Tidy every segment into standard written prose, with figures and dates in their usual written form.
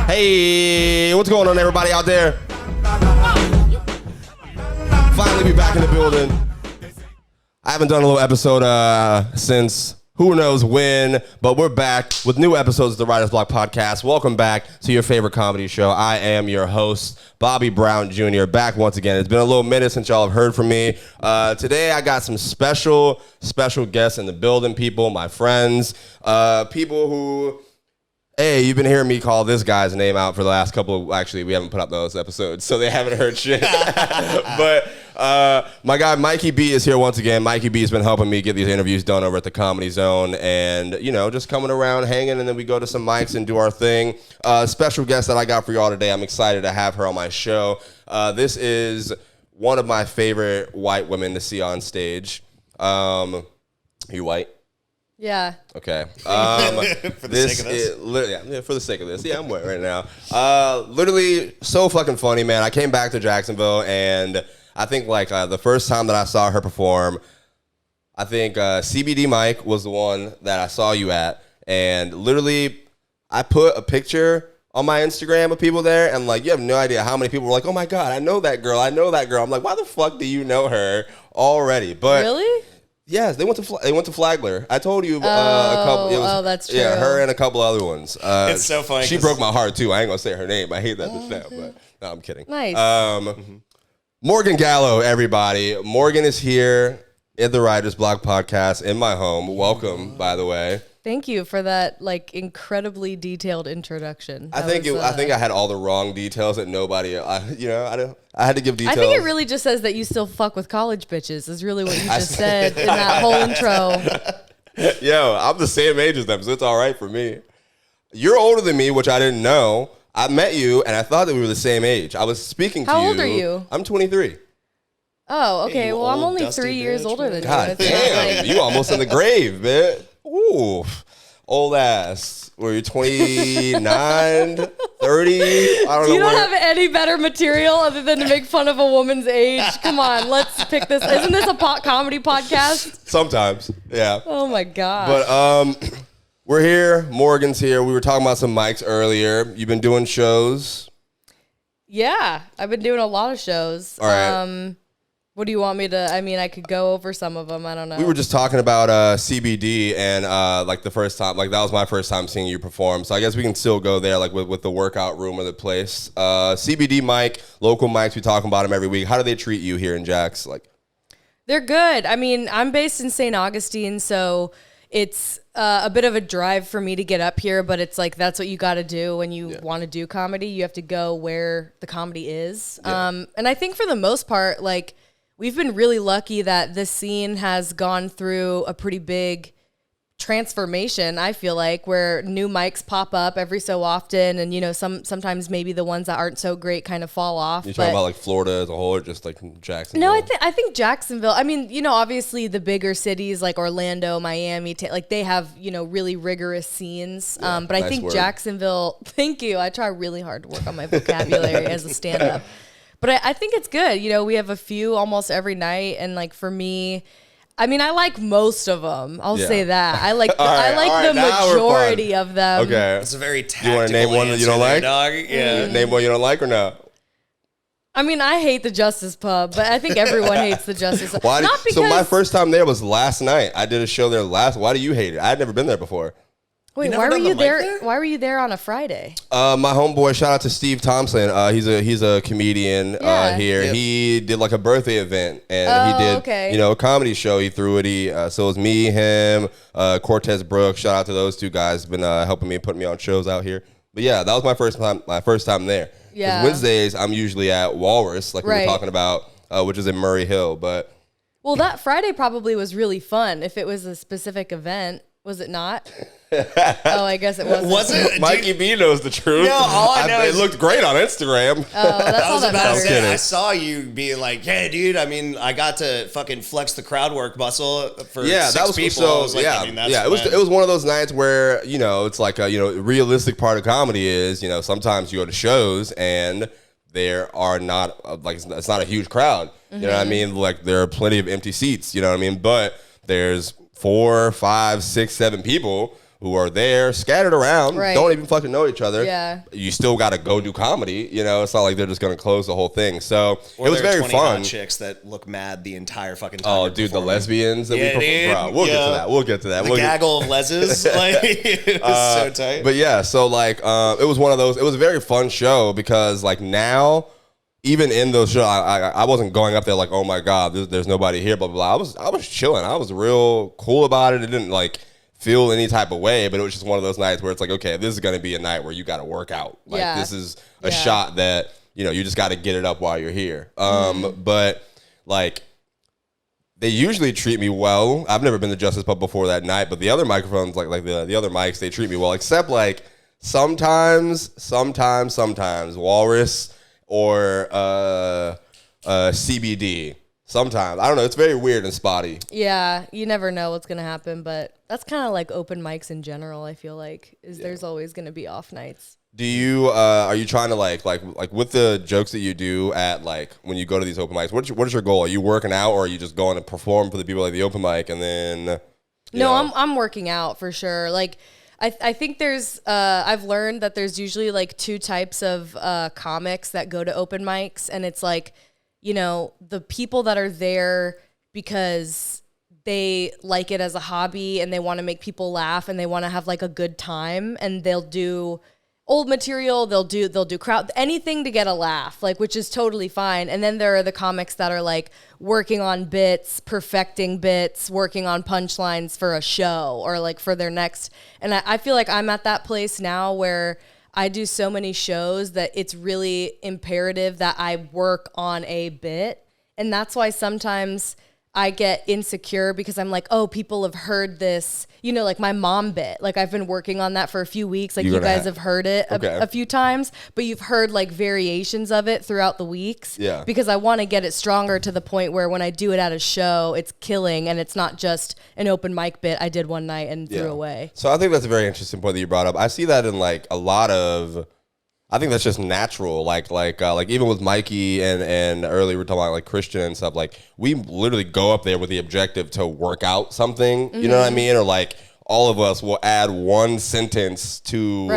Hey, what's going on, everybody out there? Finally be back in the building. I haven't done a little episode since who knows when, but we're back with new episodes of the Writer's Block Podcast. Welcome back to your favorite comedy show. I am your host, Bobby Brown Jr., back once again. It's been a little minute since y'all have heard from me. Today, I got some special guests in the building, people, my friends, people who... Hey, you've been hearing me call this guy's name out for the last couple. Actually, we haven't put up those episodes, so they haven't heard shit. But my guy Mikey B is here once again. Mikey B has been helping me get these interviews done over at the Comedy Zone, and just coming around, hanging, and then we go to some mics and do our thing. Special guest that I got for y'all today. I'm excited to have her on my show. This is one of my favorite white women to see on stage. Are you white? Yeah. Okay. For the sake of this? Yeah, for the sake of this. Yeah, I'm wet right now. Literally so fucking funny, man. I came back to Jacksonville, and I think the first time that I saw her perform, I think CBD Mike was the one that I saw you at, and literally I put a picture on my Instagram of people there, and you have no idea how many people were like, "Oh my God, I know that girl. I know that girl." I'm like, "Why the fuck do you know her already?" But really? Yes, they went to Flagler. I told you a couple. That's true. Yeah, her and a couple other ones. It's so funny. She broke my heart too. I ain't gonna say her name. I hate that bitch now, but no, I'm kidding. Nice. Morgan Gallo, everybody. Morgan is here at the Writer's Block Podcast in my home. Welcome, by the way. Thank you for that incredibly detailed introduction. I think I had all the wrong details that nobody. I had to give details. I think it really just says that you still fuck with college bitches. Is really what you just said in that whole intro. Yo, I'm the same age as them, so it's all right for me. You're older than me, which I didn't know. I met you, and I thought that we were the same age. I was speaking to you. How old are you? I'm 23. Oh, okay. Hey, well, I'm only dusty 3 years bitch, older man. than you. God damn, you almost in the grave, man. Ooh, old ass. Were you 29, 30? I don't know. You don't have any better material other than to make fun of a woman's age. Come on, let's pick this. Isn't this a comedy podcast? Sometimes, yeah. Oh my God. But we're here. Morgan's here. We were talking about some mics earlier. You've been doing shows. Yeah, I've been doing a lot of shows. All right. What do you want me to? I mean, I could go over some of them. I don't know. We were just talking about CBD and the first time, that was my first time seeing you perform. So I guess we can still go there, with the workout room of the place. CBD mic, local mics. We talk about them every week. How do they treat you here in Jax? They're good. I mean, I'm based in St. Augustine, so it's a bit of a drive for me to get up here, but it's that's what you got to do when you want to do comedy. You have to go where the comedy is. Yeah. And I think for the most part, we've been really lucky that this scene has gone through a pretty big transformation, I feel where new mics pop up every so often, and sometimes maybe the ones that aren't so great kind of fall off. You're talking about Florida as a whole, or just Jacksonville? No, I think Jacksonville. I mean, obviously the bigger cities like Orlando, Miami, they have really rigorous scenes. Yeah, but I think word. Jacksonville. Thank you. I try really hard to work on my vocabulary as a stand-up. But I think it's good. We have a few almost every night, and for me. I mean, I like most of them. I'll say that. I like the majority of them. Okay. It's a very tactical. You want to name one that you don't like? Dog. Yeah. Name one you don't like or no? I mean, I hate the Justice Pub, but I think everyone hates the Justice Pub. So my first time there was last night. I did a show there Why do you hate it? I had never been there before. Wait, why were you there? Why were you there on a Friday? My homeboy, shout out to Steve Thompson. He's a comedian here. Yep. He did a birthday event, and he did a comedy show. He threw it. So it was me, him, Cortez Brooks. Shout out to those two guys. Been helping me, putting me on shows out here. But yeah, that was my first time there. Yeah. Wednesdays I'm usually at Walrus, we were talking about, which is in Murray Hill. But that Friday probably was really fun. If it was a specific event, was it not? Oh, I guess it wasn't. Was it? Mikey B knows the truth. No, all I know is it looked great on Instagram. Oh, that's I was all that about to say, kidding. I saw you being hey, dude, I mean, I got to fucking flex the crowd work muscle for six people. So, I was it was one of those nights where, it's realistic part of comedy is, sometimes you go to shows and there are not, it's not a huge crowd. Mm-hmm. You know what I mean? There are plenty of empty seats, you know what I mean? But there's 4, 5, 6, 7 people. who are there scattered around, Right. don't even fucking know each other. Yeah. You still got to go do comedy. You know, it's not like they're just going to close the whole thing. So Or it was there are very 20 hot fun. chicks that look mad the entire fucking time. Oh, you're dude, the performing. lesbians that Yeah, we dude. perform. Bro, we'll get to that. We'll get to that. The We'll get- gaggle of leses, like it was so tight. But yeah, so like it was one of those. It was a very fun show because like now, even in those shows, I wasn't going up there like, oh my god, there's nobody here. Blah blah blah. I was chilling. I was real cool about it. It didn't like feel any type of way, but it was just one of those nights where it's like, okay, this is gonna be a night where you got to work out. Like Yeah. this is a shot that you just got to get it up while you're here. But like. They usually treat me well. I've never been to Justice Pub before that night, but the other microphones, like the other mics, they treat me well. Except like sometimes, Walrus or CBD. Sometimes I don't know. It's very weird and spotty. Yeah, you never know what's gonna happen, but that's kind of like open mics in general. I feel like there's always gonna be off nights. Do you are you trying to like with the jokes that you do at like when you go to these open mics? What is your goal? Are you working out or are you just going to perform for the people at the open mic and then? I'm working out for sure. Like I think there's I've learned that there's usually like two types of comics that go to open mics, and it's like the people that are there because they like it as a hobby and they want to make people laugh and they want to have like a good time, and they'll do old material, they'll do crowd, anything to get a laugh, like, which is totally fine. And then there are the comics that are like working on bits, perfecting bits, working on punchlines for a show or like for their next. And I feel like I'm at that place now where I do so many shows that it's really imperative that I work on a bit. And that's why sometimes I get insecure because I'm like, oh, people have heard this, like my mom bit. Like I've been working on that for a few weeks. Like you guys have heard it a few times, but you've heard like variations of it throughout the weeks. Yeah. Because I want to get it stronger to the point where when I do it at a show, it's killing and it's not just an open mic bit I did one night and threw away. So I think that's a very interesting point that you brought up. I see that in like a lot of. I think that's just natural. Like even with Mikey and earlier we were talking about like Christian and stuff. Like we literally go up there with the objective to work out something. You know what I mean? Or like all of us will add one sentence to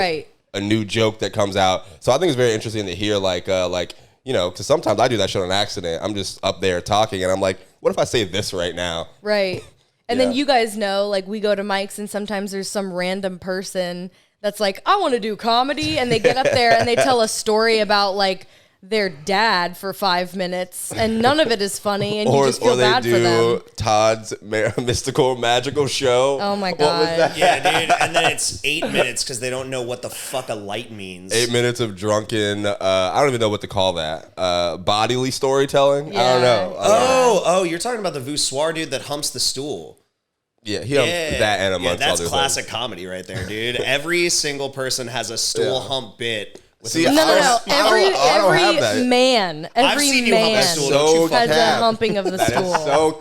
a new joke that comes out. So I think it's very interesting to hear because sometimes I do that shit on accident. I'm just up there talking and I'm like, what if I say this right now? Right. And then you guys know, like we go to mics and sometimes there's some random person that's like, I want to do comedy. And they get up there and they tell a story about like their dad for 5 minutes and none of it is funny. And you just feel bad for them. Or they do Todd's mystical magical show. Oh my What was God. that? Yeah, dude. And then it's 8 minutes because they don't know what the fuck a light means. 8 minutes of drunken, I don't even know what to call that. Bodily storytelling? I don't know. Oh, you're talking about the voussoir dude that humps the stool. Yeah, he humps that and amongst that's other classic things. comedy right there, dude. Every single person has a stool hump bit. With See, a- No. I don't have that. Every man, I've seen you hump man a stool. So Don't you has fuck- a cap. humping of the That stool. is so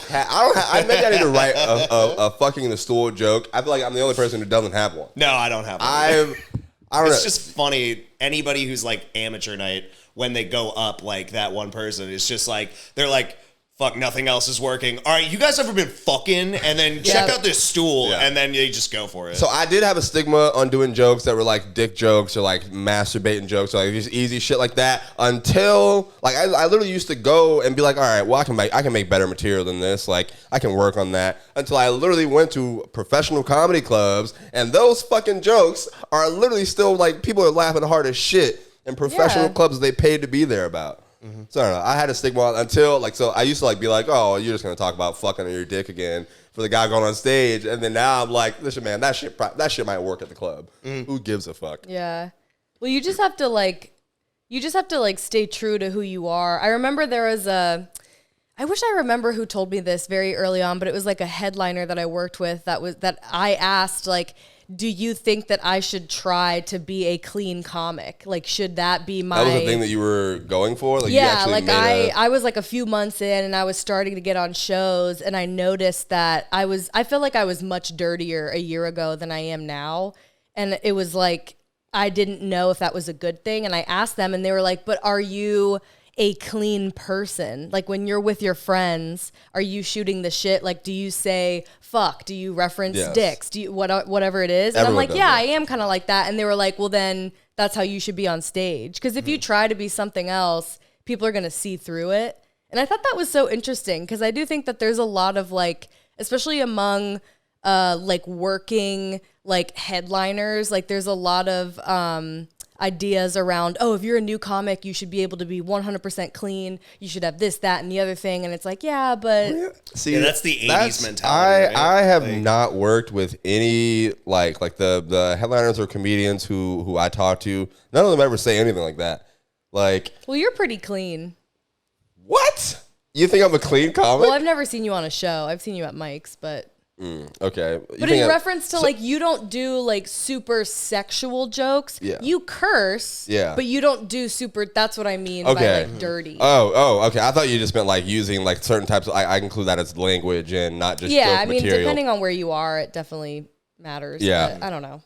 maybe I need to write a fucking the stool joke. I feel like I'm the only person who doesn't have one. No, I don't have one. I don't know. It's just funny. Anybody who's like amateur night, when they go up like that one person, it's just like, they're like, fuck, nothing else is working. All right, you guys ever been fucking? And then check out this stool, and then they just go for it. So I did have a stigma on doing jokes that were like dick jokes or like masturbating jokes or like just easy shit like that until like I literally used to go and be like, all right, well I can make better material than this. Like I can work on that until I literally went to professional comedy clubs and those fucking jokes are literally still like people are laughing hard as shit in professional clubs they paid to be there about. So I don't know. I had a stigma until so I used to be like, oh, you're just gonna talk about fucking your dick again for the guy going on stage, and then now I'm like, listen, man, that shit might work at the club. Who gives a fuck? Yeah. Well, you just have to stay true to who you are. I remember there was I wish I remember who told me this very early on, but it was like a headliner that I worked with that I asked like, do you think that I should try to be a clean comic? Like, should that be my... That was the thing that you were going for? Like, yeah, you like I was like a few months in and I was starting to get on shows and I noticed that I feel like I was much dirtier a year ago than I am now. And it was like, I didn't know if that was a good thing. And I asked them and they were like, but are you a clean person? Like when you're with your friends, are you shooting the shit? Like, do you say fuck? Do you reference dicks? Do you whatever it is? And Everyone I'm like, I am kind of like that. And they were like, well, then that's how you should be on stage. Because if you try to be something else, people are gonna see through it. And I thought that was so interesting because I do think that there's a lot of like, especially among like working like headliners, like there's a lot of ideas around, oh, if you're a new comic, you should be able to be 100% clean. You should have this, that, and the other thing. And it's like, yeah, but see, that's the 80s mentality. Right? I have not worked with any like the headliners or comedians who I talk to. None of them ever say anything like that. Like, well, you're pretty clean. What? You think I'm a clean comic? Well, I've never seen you on a show. I've seen you at Mike's, but. Okay. But in reference to like, you don't do like super sexual jokes. Yeah. You curse. Yeah. But you don't do super. That's what I mean by like dirty. Oh, okay. I thought you just meant like using like certain types of. I include that as language and not just. Yeah, joke I mean, material. depending on where you are, it definitely matters. Yeah. But I don't know.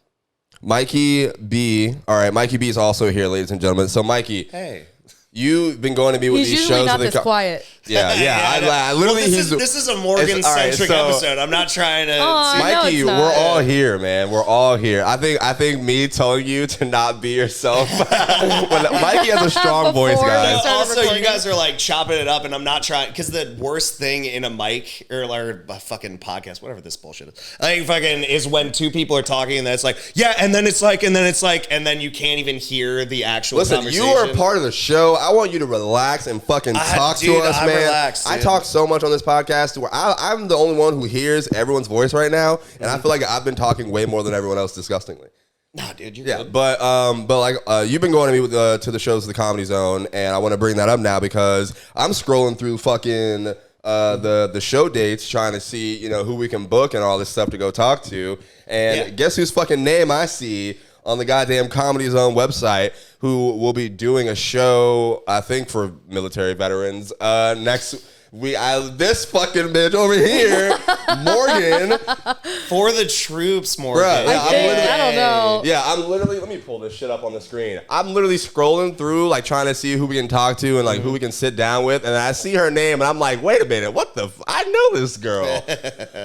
Mikey B. All right, Mikey B is also here, ladies and gentlemen. So Mikey. Hey. You've been going to be with He's these usually shows. not this quiet. Yeah. I literally. Well, this is a Morgan-centric episode. I'm not trying to. Mikey, no, we're all here, man. We're all here. I think me telling you to not be yourself. When Mikey has a strong voice, guys. Also, you guys are like chopping it up, and I'm not trying, because the worst thing in a mic or a fucking podcast, whatever this bullshit is, I think fucking is when two people are talking, and then it's like, yeah, and then it's like, and then you can't even hear the actual conversation. You are a part of the show. I want you to relax and fucking talk to us, man. Relaxed, I talk so much on this podcast where I'm the only one who hears everyone's voice right now, and I feel like I've been talking way more than everyone else, disgustingly. Nah, dude, you're good. But like you've been going to me with to the shows of the Comedy Zone, and I want to bring that up now because I'm scrolling through fucking the show dates, trying to see who we can book and all this stuff to go talk to, and guess whose fucking name I see on the goddamn Comedy Zone website, who will be doing a show, I think, for military veterans next week. This fucking bitch over here, Morgan. For the troops, Morgan. Bruh, I don't know. Yeah, I'm literally, let me pull this shit up on the screen. I'm literally scrolling through, like, trying to see who we can talk to and, like, who we can sit down with. And I see her name, and I'm like, wait a minute, what the I know this girl.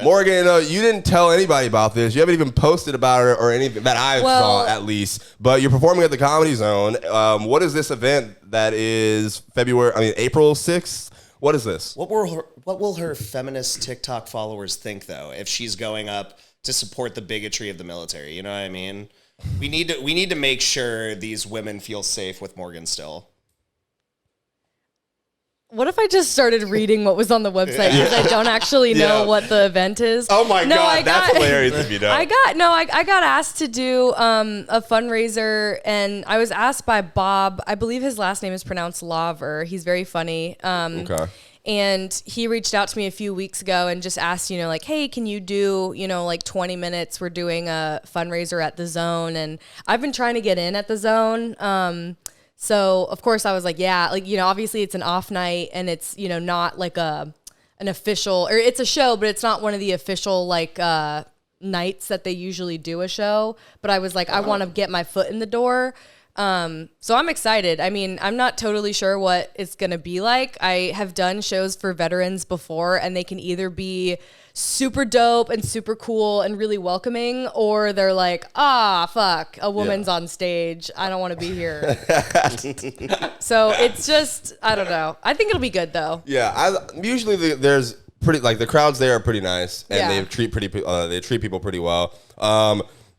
Morgan, you didn't tell anybody about this. You haven't even posted about her or anything that I saw, at least. But you're performing at the Comedy Zone. What is this event that is April 6th? What is this? What will her feminist TikTok followers think, though, if she's going up to support the bigotry of the military? You know what I mean? We need to make sure these women feel safe with Morgan still. What if I just started reading what was on the website because I don't actually know what the event is? Oh my God, that's hilarious if you know. I got asked to do a fundraiser, and I was asked by Bob. I believe his last name is pronounced Laver. He's very funny. Okay. And he reached out to me a few weeks ago and just asked, like, hey, can you do, like 20 minutes? We're doing a fundraiser at the Zone, and I've been trying to get in at the Zone. So of course I was like, yeah, like, obviously it's an off night and it's, not like an official, or it's a show, but it's not one of the official like nights that they usually do a show. But I was like, I want to get my foot in the door. So I'm excited. I mean, I'm not totally sure what it's going to be like. I have done shows for veterans before, and they can either be super dope and super cool and really welcoming, or they're like, fuck, a woman's on stage. I don't want to be here. So it's just, I don't know. I think it'll be good though. Yeah. Usually there's pretty, like the crowds there are pretty nice, and they treat people pretty well.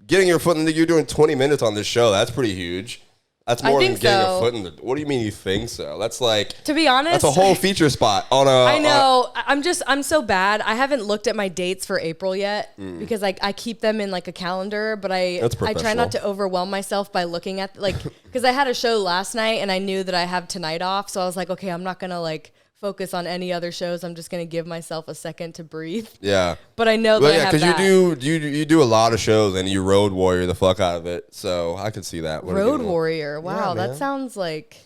Getting your foot in you're doing 20 minutes on this show. That's pretty huge. That's more than getting your foot in the. What do you mean you think so? That's like, to be honest, that's a whole feature spot on a. I know. I'm so bad. I haven't looked at my dates for April yet because I keep them in like a calendar, but I try not to overwhelm myself by looking at because I had a show last night and I knew that I have tonight off, so I was like, okay, I'm not gonna like focus on any other shows. I'm just gonna give myself a second to breathe. Yeah. But I know that I have that. Because you do a lot of shows and you road warrior the fuck out of it. So I could see that. Road warrior. Wow, that sounds like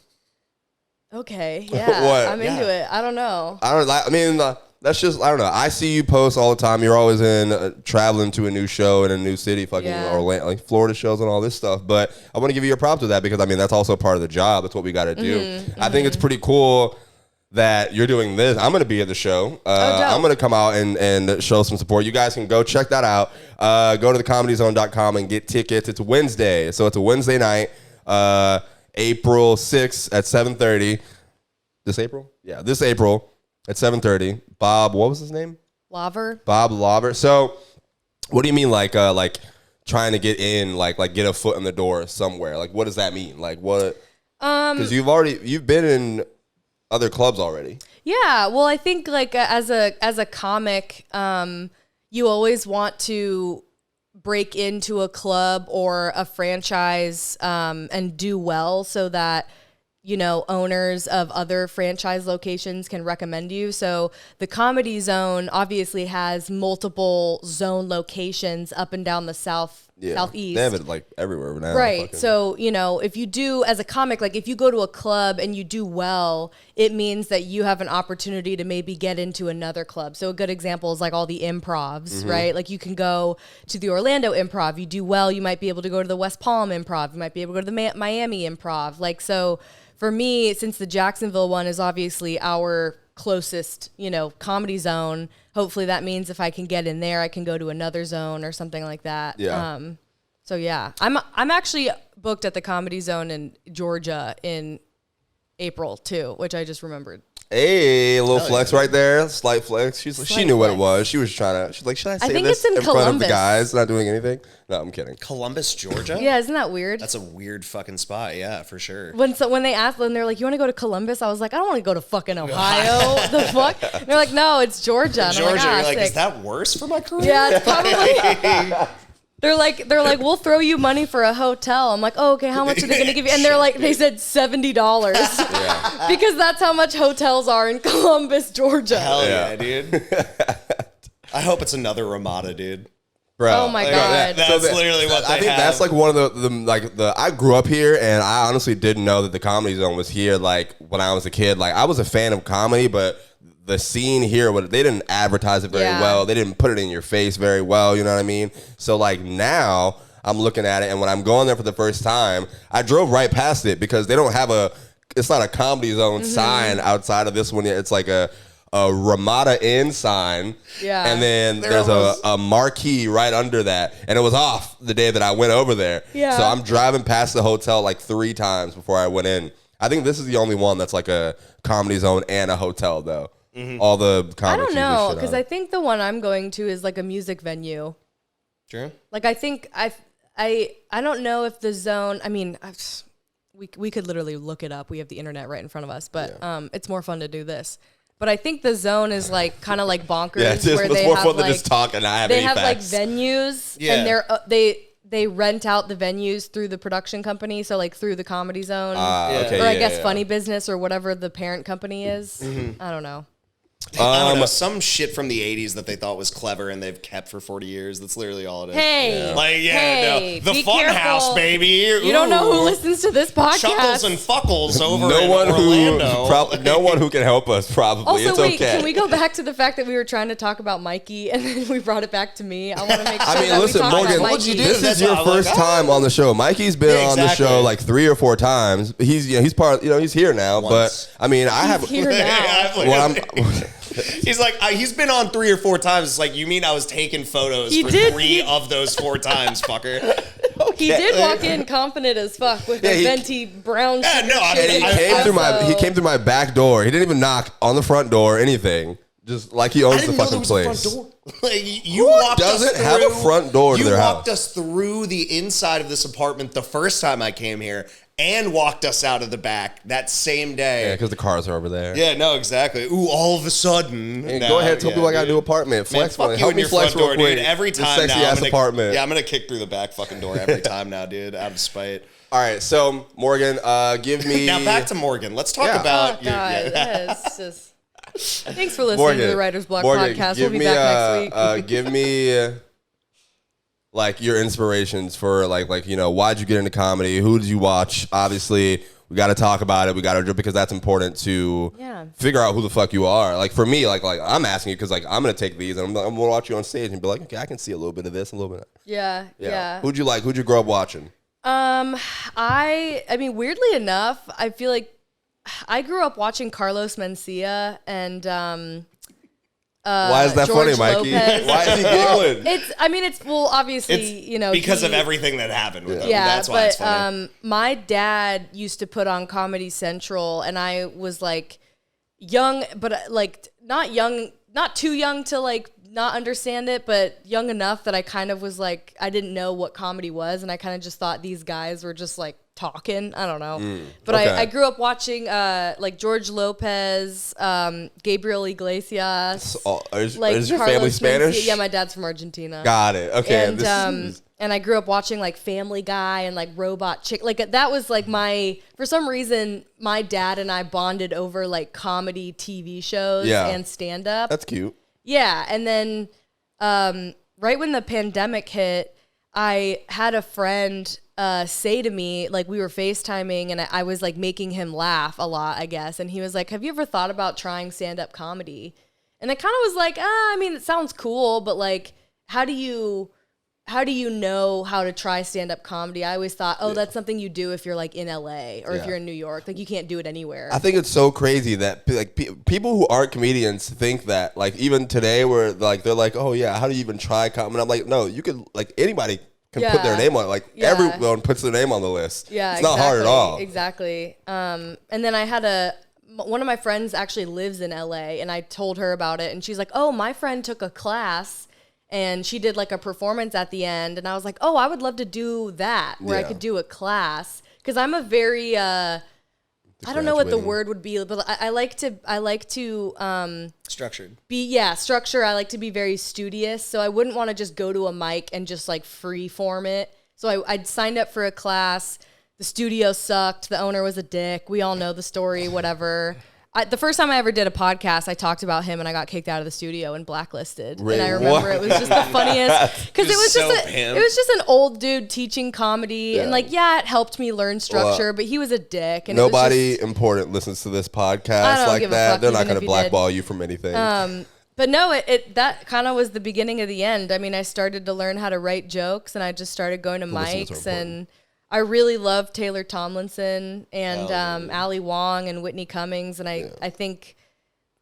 okay. Yeah, I'm into it. I don't know. I mean, that's just, I don't know. I see you post all the time. You're always in traveling to a new show in a new city, fucking Orlando, like Florida shows and all this stuff. But I want to give you your props with that because, I mean, that's also part of the job. That's what we got to do. I think it's pretty cool that you're doing this. I'm going to be at the show. I'm going to come out and show some support. You guys can go check that out. Go to thecomedyzone.com and get tickets. It's Wednesday. So it's a Wednesday night, April 6th at 7:30. This April? Yeah, this April at 7:30. Bob, what was his name? Lover. Bob Lover. So what do you mean like trying to get in, like get a foot in the door somewhere? Like what does that mean? Like what? Because you've been in other clubs already. Yeah, well, I think like as a comic, you always want to break into a club or a franchise and do well so that, you know, owners of other franchise locations can recommend you. So the Comedy Zone obviously has multiple zone locations up and down the southeast. They have it like everywhere now. Right. So, you know, if you do as a comic, like if you go to a club and you do well, it means that you have an opportunity to maybe get into another club. So a good example is like all the improvs, right? Like you can go to the Orlando Improv. You do well, you might be able to go to the West Palm Improv. You might be able to go to the Miami Improv. Like, so for me, since the Jacksonville one is obviously our closest, you know, comedy zone, hopefully that means if I can get in there, I can go to another zone or something like that. Yeah. So yeah, I'm actually booked at the Comedy Zone in Georgia in April too, which I just remembered. Hey, a little flex right there, slight flex. She knew what it was. She was trying to. She's like, should I say this in front of the guys? Not doing anything. No, I'm kidding. Columbus, Georgia. Yeah, isn't that weird? That's a weird fucking spot. Yeah, for sure. When they asked, when they're like, you want to go to Columbus? I was like, I don't want to go to fucking Ohio. The fuck? And they're like, no, it's Georgia. And Georgia. I'm You're like, is that worse for my career? Yeah, it's probably. They're like, we'll throw you money for a hotel. I'm like, oh, okay, how much are they going to give you? And they're like, they said $70 because that's how much hotels are in Columbus, Georgia. Hell yeah, dude. I hope it's another Ramada, dude. Bro, oh my god, that's literally what they I think have. that's like one of the I grew up here and I honestly didn't know that the Comedy Zone was here. Like when I was a kid, like I was a fan of comedy, but the scene here, they didn't advertise it very well. They didn't put it in your face very well. You know what I mean? So like now I'm looking at it, and when I'm going there for the first time, I drove right past it because they don't have it's not a Comedy Zone sign outside of this one. It's like a Ramada Inn sign. Yeah. And then there's a marquee right under that. And it was off the day that I went over there. Yeah. So I'm driving past the hotel like 3 times before I went in. I think this is the only one that's like a Comedy Zone and a hotel though. All the comedy. I don't know, because I think the one I'm going to is like a music venue. True. Like I think I don't know if the Zone. I mean, we could literally look it up. We have the internet right in front of us, but it's more fun to do this. But I think the Zone is like kind of like bonkers. Yeah, it's more fun than just talk and I have. They have like venues, and they rent out the venues through the production company, so like through the Comedy Zone, or I guess Funny Business or whatever the parent company is. I don't know. I don't know, some shit from the 80s that they thought was clever and they've kept for 40 years. That's literally all it is. Hey, no. The Fun House, baby. You don't know who listens to this podcast. Chuckles and Fuckles over in Orlando. No one who can help us, probably. Also, it's wait, okay. Can we go back to the fact that we were trying to talk about Mikey and then we brought it back to me? I want to make sure that listen, we talk Morgan, about Mikey. this is your first time on the show. Mikey's been on the show like 3 or 4 times. He's part, he's here now. Once. But I mean, He's here now. Well, he's like, he's been on 3 or 4 times. It's like, you mean I was taking photos for 3 of those 4 times, fucker? He did walk in confident as fuck with a venti brown shirt. He came through my back door. He didn't even knock on the front door or anything. Just like he owns the fucking place. Like, you walked us through, have a front door to their house? You walked us through the inside of this apartment the first time I came here and walked us out of the back that same day. Yeah, because the cars are over there. Yeah, no, exactly. Ooh, all of a sudden. Hey, go ahead, tell people I got a new apartment. Flex, man, fuck you and your front door, dude. Every time sexy now, ass apartment. I'm gonna kick through the back fucking door every time now, dude. Out of spite. All right, so Morgan, give me now back to Morgan. Let's talk about. Oh God, it's just. Thanks for listening to the Writer's Block podcast. We'll be back next week. Give me like your inspirations for like why'd you get into comedy? Who did you watch? Obviously, We got to talk about it. We got to, because that's important to figure out who the fuck you are. Like for me, like I'm asking you because like I'm gonna take these and I'm gonna watch you on stage and be like, okay, I can see a little bit of this, a little bit. Yeah. Who'd you like? Who'd you grow up watching? I mean, weirdly enough, I feel like I grew up watching Carlos Mencia and why is that George funny, Mikey? Lopez. Why is he giggling? It's obviously, because of everything that happened with him. Yeah, That's why it's funny. My dad used to put on Comedy Central, and I was like young, but like not too young to like not understand it, but young enough that I kind of was like, I didn't know what comedy was, and I kind of just thought these guys were just like talking. I don't know. But okay. I grew up watching like George Lopez, Gabriel Iglesias. Is your family Spanish? Yeah, my dad's from Argentina. Got it. Okay. And I grew up watching like Family Guy and like Robot Chick. Like that was like for some reason, my dad and I bonded over like comedy TV shows and stand up. That's cute. Yeah. And then right when the pandemic hit, I had a friend say to me, like we were FaceTiming and I was like making him laugh a lot, I guess. And he was like, have you ever thought about trying stand-up comedy? And I kind of was like, I mean, it sounds cool, but like, how do you know how to try stand-up comedy? I always thought, that's something you do if you're like in LA or if you're in New York. Like you can't do it anywhere. I think it's so crazy that like people who aren't comedians think that like even today where like they're like, oh yeah, how do you even try comedy? I'm like, no, you could like anybody can put their name on it. Like everyone puts their name on the list. Yeah, it's not hard at all. Exactly. And then I had one of my friends actually lives in LA, and I told her about it, and she's like, oh, my friend took a class and she did like a performance at the end. And I was like, oh, I would love to do that where I could do a class. Cause I'm a very, I don't know what the word would be, but I like to Structured. Structure. I like to be very studious. So I wouldn't want to just go to a mic and just like free form it. So I'd signed up for a class. The studio sucked. The owner was a dick. We all know the story, whatever. The first time I ever did a podcast, I talked about him and I got kicked out of the studio and blacklisted. And I remember it was just the funniest because it was just an old dude teaching comedy and like it helped me learn structure, but he was a dick. And nobody important listens to this podcast like that. They're not going to blackball you from anything. But no, that kind of was the beginning of the end. I mean, I started to learn how to write jokes and I just started going to mics and I really love Taylor Tomlinson and Ali Wong and Whitney Cummings, and I think,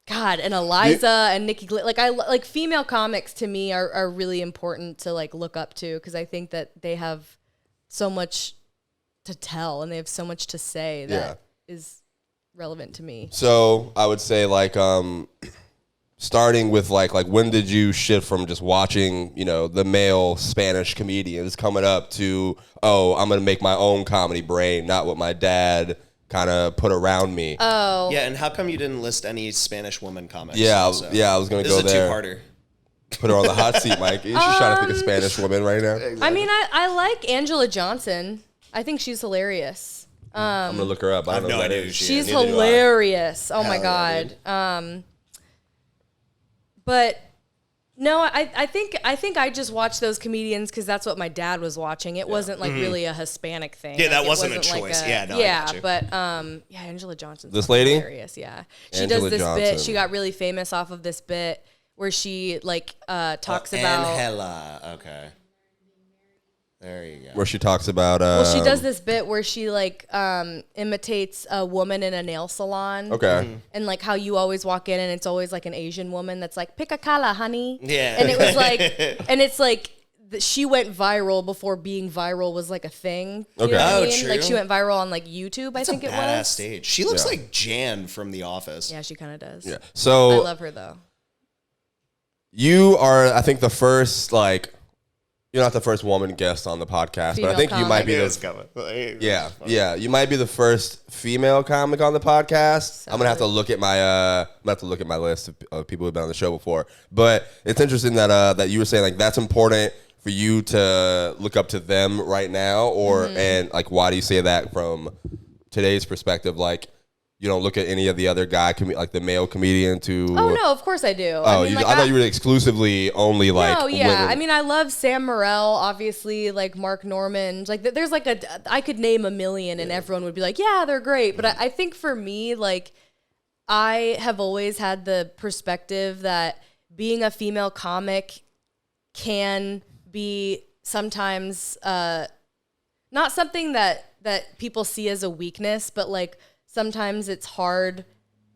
God, and Eliza and Nikki like female comics to me are really important to like look up to because I think that they have so much to tell and they have so much to say that is relevant to me. So I would say like starting with like when did you shift from just watching, the male Spanish comedians coming up to, oh, I'm going to make my own comedy brain, not what my dad kind of put around me. Oh. Yeah, and how come you didn't list any Spanish woman comics? I was going to go there. This is a two-parter. Put her on the hot seat, Mikey. She's trying to think of Spanish women right now. Exactly. I mean, I like Angela Johnson. I think she's hilarious. I'm going to look her up. I don't know who that is. She's hilarious. Oh, my God. But no, I think I just watched those comedians because that's what my dad was watching. It wasn't like really a Hispanic thing. Yeah, that like, wasn't a choice. I got you. But Angela Johnson's this lady hilarious. Yeah, she does this bit. She got really famous off of this bit where she like talks about Angela. Okay. There you go. Where she talks about she does this bit where she like imitates a woman in a nail salon. Okay. And like how you always walk in and it's always like an Asian woman that's like, pick a color, honey. Yeah. And it was like, and it's like she went viral before being viral was like a thing. You know what I mean? True. Like she went viral on like YouTube, I think it was. Stage. She looks like Jan from The Office. Yeah, she kind of does. Yeah. So I love her though. You are, I think, the first like. You're not the first woman guest on the podcast, Female but I think you might be you might be the first female comic on the podcast. I'm gonna have to look at my list of people who've been on the show before. But it's interesting that that you were saying like that's important for you to look up to them right now, or and like why do you say that from today's perspective? Like You don't look at any of the other like the male comedian to. Oh no, of course I do. Oh, I thought you were exclusively only like. No, yeah. women. I mean, I love Sam Morril, obviously, like Mark Norman. Like, there's like I could name a million, and everyone would be like, yeah, they're great. But I think for me, like, I have always had the perspective that being a female comic can be sometimes not something that people see as a weakness, but like sometimes it's hard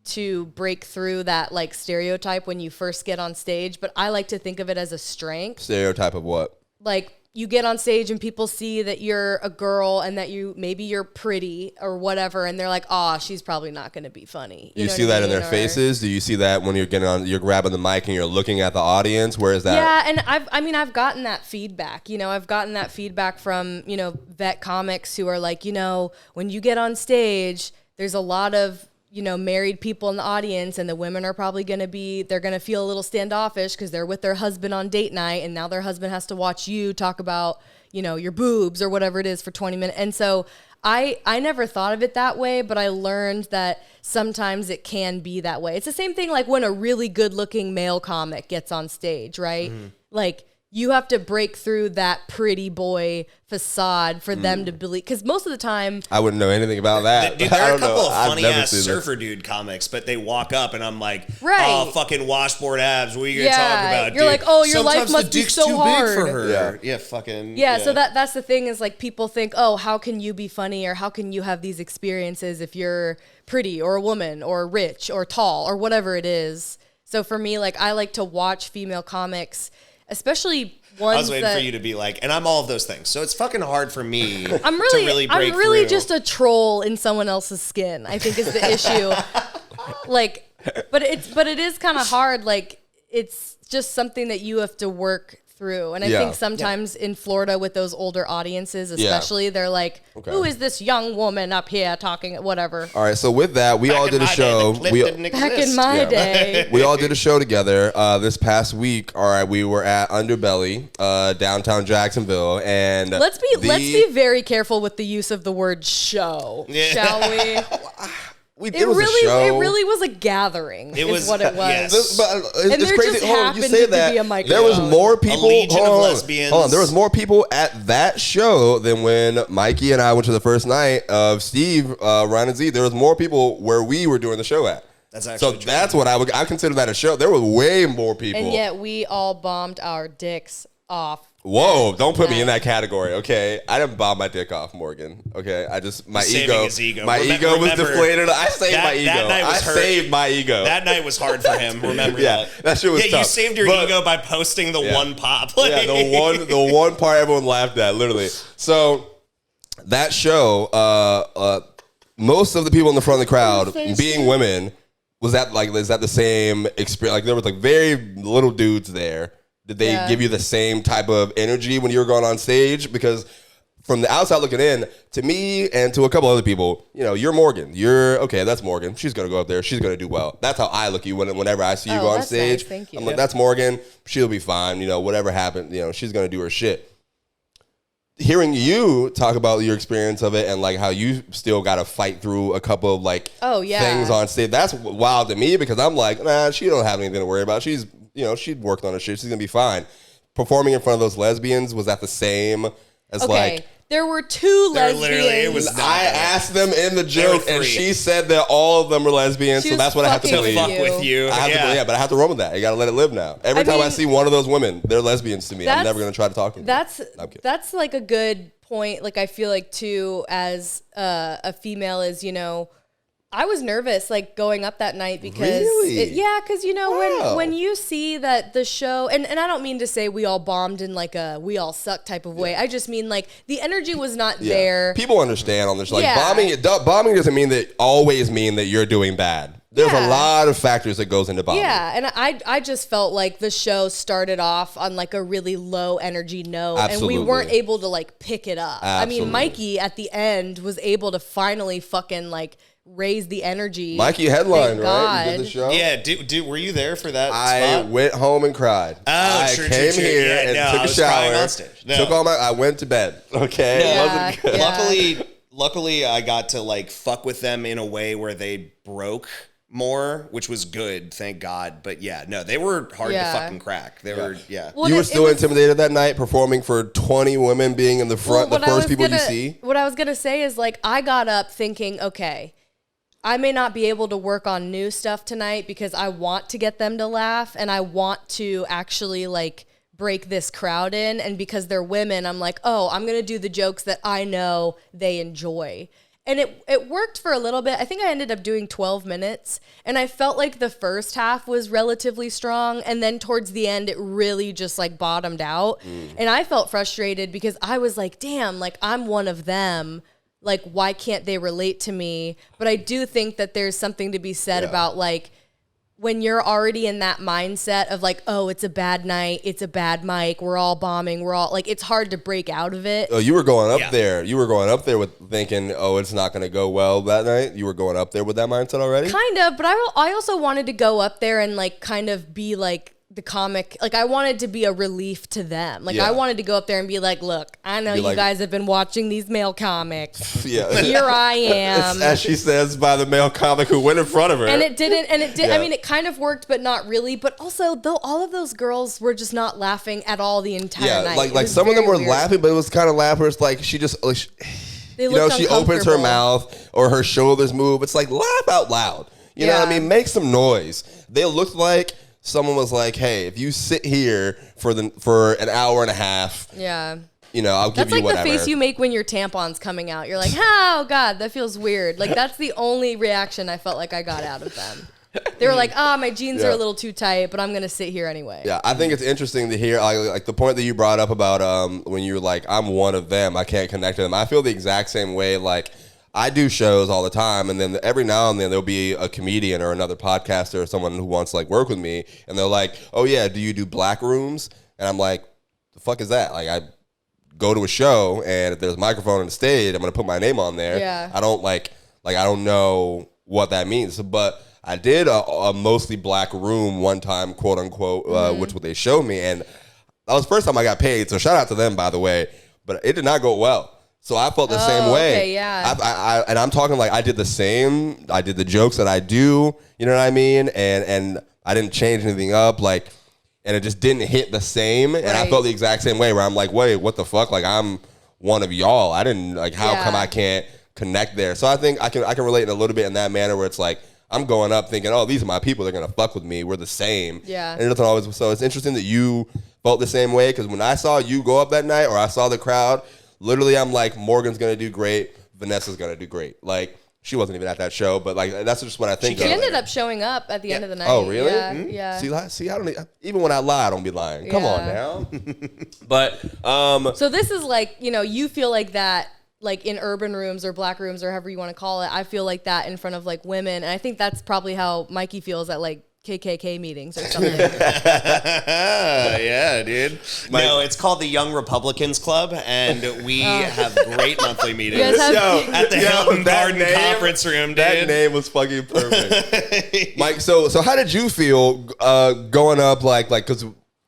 to break through that like stereotype when you first get on stage. But I like to think of it as a strength. Stereotype of what? Like, you get on stage and people see that you're a girl and that maybe you're pretty or whatever, and they're like, "Oh, she's probably not going to be funny." You see that in their faces? Do you see that when you're grabbing the mic and you're looking at the audience? Where is that? Yeah, and I've gotten that feedback. I've gotten that feedback from vet comics who are like, when you get on stage, there's a lot of married people in the audience, and the women are probably they're going to feel a little standoffish because they're with their husband on date night, and now their husband has to watch you talk about, your boobs or whatever it is for 20 minutes. And so I never thought of it that way, but I learned that sometimes it can be that way. It's the same thing like when a really good looking male comic gets on stage, right? Mm-hmm. Like, you have to break through that pretty boy facade for them to believe. Because most of the time, I wouldn't know anything about that. Dude, there are a couple of funny ass surfer dude comics, but they walk up and I'm like, oh, fucking washboard abs. What are you gonna talk about? You're like, oh, your life must be so too hard. Big for her. Yeah, fucking. Yeah, so that's the thing is like people think, oh, how can you be funny or how can you have these experiences if you're pretty or a woman or rich or tall or whatever it is. So for me, like, I like to watch female comics, especially ones I was waiting for you to be like, and I'm all of those things. So it's fucking hard for me to really break I'm really through. just a troll in someone else's skin, I think is the issue. Like, but it is kind of hard. Like, it's just something that you have to work through. And I think sometimes in Florida with those older audiences, especially, they're like, who is this young woman up here talking, whatever. All right, so with that, we all did a show. Back in my day. We all did a show together this past week. All right, we were at Underbelly, downtown Jacksonville. And let's be very careful with the use of the word show, shall we? It really was a gathering. It was what it was. Yes. But and it's there crazy. just happened to be a microphone. There was more people. A legion of lesbians. Hold on. There was more people at that show than when Mikey and I went to the first night of Steve, Ryan and Z. There was more people where we were doing the show at. That's actually true. That's what I consider that a show. There were way more people. And yet we all bombed our dicks off. Whoa, don't put me in that category, okay? I didn't bomb my dick off, Morgan, okay? My ego was deflated. I saved my ego. Saved my ego. That night was hard for him, remember that. That shit was tough. You saved your ego by posting the one pop. Yeah, the one part everyone laughed at, literally. So, that show, most of the people in the front of the crowd, being women, is that the same experience? Like, there was like very little dudes there. Did they give you the same type of energy when you were going on stage? Because from the outside looking in, to me and to a couple other people, you're Morgan. That's Morgan. She's going to go up there. She's going to do well. That's how I look at you whenever I see you go on stage. Nice. Thank you. I'm like, that's Morgan. She'll be fine. Whatever happened, she's going to do her shit. Hearing you talk about your experience of it and like how you still got to fight through a couple of things on stage, that's wild to me because I'm like, nah, she don't have anything to worry about. She's she'd worked on her shit. She's going to be fine. Performing in front of those lesbians, was that the same as there were two lesbians. Literally, it was I asked them in the joke, and she said that all of them were lesbians, so that's what I have to tell you. Fuck with you. But I have to roll with that. You got to let it live now. Every time I see one of those women, they're lesbians to me. I'm never going to try to talk to them. That's like a good point. Like, I feel like, too, as a female is, I was nervous going up that night because when you see that the show and I don't mean to say we all bombed in like a we all suck type of way. I just mean like the energy was not there. People understand on this bombing doesn't always mean that you're doing bad. There's a lot of factors that goes into bombing. Yeah, and I just felt like the show started off on like a really low energy note. Absolutely. And we weren't able to pick it up. Absolutely. I mean, Mikey at the end was able to finally fucking raise the energy. Mikey headlined, right? You did the show? Yeah, were you there for that I spot? went home and cried. I came here and took a shower. I went to bed. Okay. Luckily, luckily I got to like fuck with them in a way where they broke more, which was good, thank God. But yeah, no, they were hard to fucking crack. They were, Well, you were still intimidated that night, performing for 20 women, being in the front, the first people you see? What I was going to say is, like, I got up thinking, okay, I may not be able to work on new stuff tonight because I want to get them to laugh and I want to actually, like, break this crowd in. And because they're women, I'm like, oh, I'm going to do the jokes that I know they enjoy. And it worked for a little bit. I think I ended up doing 12 minutes. And I felt like the first half was relatively strong. And then towards the end, it really just like bottomed out. And I felt frustrated because I was like, damn, like I'm one of them. Like, why can't they relate to me? But I do think that there's something to be said about like, when you're already in that mindset of like, oh, it's a bad night, it's a bad mic, we're all bombing, we're all like, it's hard to break out of it. Oh, you were going up there. You were going up there with thinking, oh, it's not going to go well that night. You were going up there with that mindset already? Kind of, but I also wanted to go up there and like kind of be like the comic, like I wanted to be a relief to them. Like I wanted to go up there and be like, look, I know you guys have been watching these male comics. Here I am. As she says, by the male comic who went in front of her. And it didn't, I mean, it kind of worked, but not really. But also, though, all of those girls were just not laughing at all the entire night. Like some of them were laughing, but it was kind of laughing. It's like she just, she opens her mouth or her shoulders move. It's like, laugh out loud. You know what I mean? Make some noise. They looked like someone was like, hey, if you sit here for an hour and a half, I'll give you whatever. That's like the face you make when your tampon's coming out. You're like, oh, God, that feels weird. Like, that's the only reaction I felt like I got out of them. They were like, my jeans are a little too tight, but I'm going to sit here anyway. Yeah, I think it's interesting to hear, like the point that you brought up about when you're like, I'm one of them, I can't connect to them. I feel the exact same way, like, I do shows all the time, and then every now and then there'll be a comedian or another podcaster or someone who wants to like work with me, and they're like, "Oh yeah, do you do black rooms?" And I'm like, "The fuck is that?" Like I go to a show, and if there's a microphone on the stage, I'm gonna put my name on there. Yeah. I don't I don't know what that means, but I did a mostly black room one time, quote unquote, which what they showed me, and that was the first time I got paid. So shout out to them, by the way. But it did not go well. So I felt the same way. Okay, yeah. And I'm talking like I did the same. I did the jokes that I do. You know what I mean? And I didn't change anything up. Like, and it just didn't hit the same. And I felt the exact same way where I'm like, wait, what the fuck? Like I'm one of y'all. I didn't like. How come I can't connect there? So I think I can relate in a little bit in that manner where it's like I'm going up thinking, oh, these are my people. They're gonna fuck with me. We're the same. Yeah. And it doesn't always. So it's interesting that you felt the same way because when I saw you go up that night or I saw the crowd. Literally, I'm like, Morgan's going to do great. Vanessa's going to do great. Like, she wasn't even at that show, but like, that's just what I think. She ended up showing up at the end of the night. Oh, really? Yeah. See, I don't even when I lie, I don't be lying. Come on now. But so this is like, you feel like that, like in urban rooms or black rooms or however you want to call it. I feel like that in front of like women, and I think that's probably how Mikey feels at like KKK meetings or something. Yeah, dude. No, it's called the Young Republicans Club, and we have great monthly meetings at the Hilton Garden Conference Room, dude. That name was fucking perfect. Mike, so how did you feel going up like because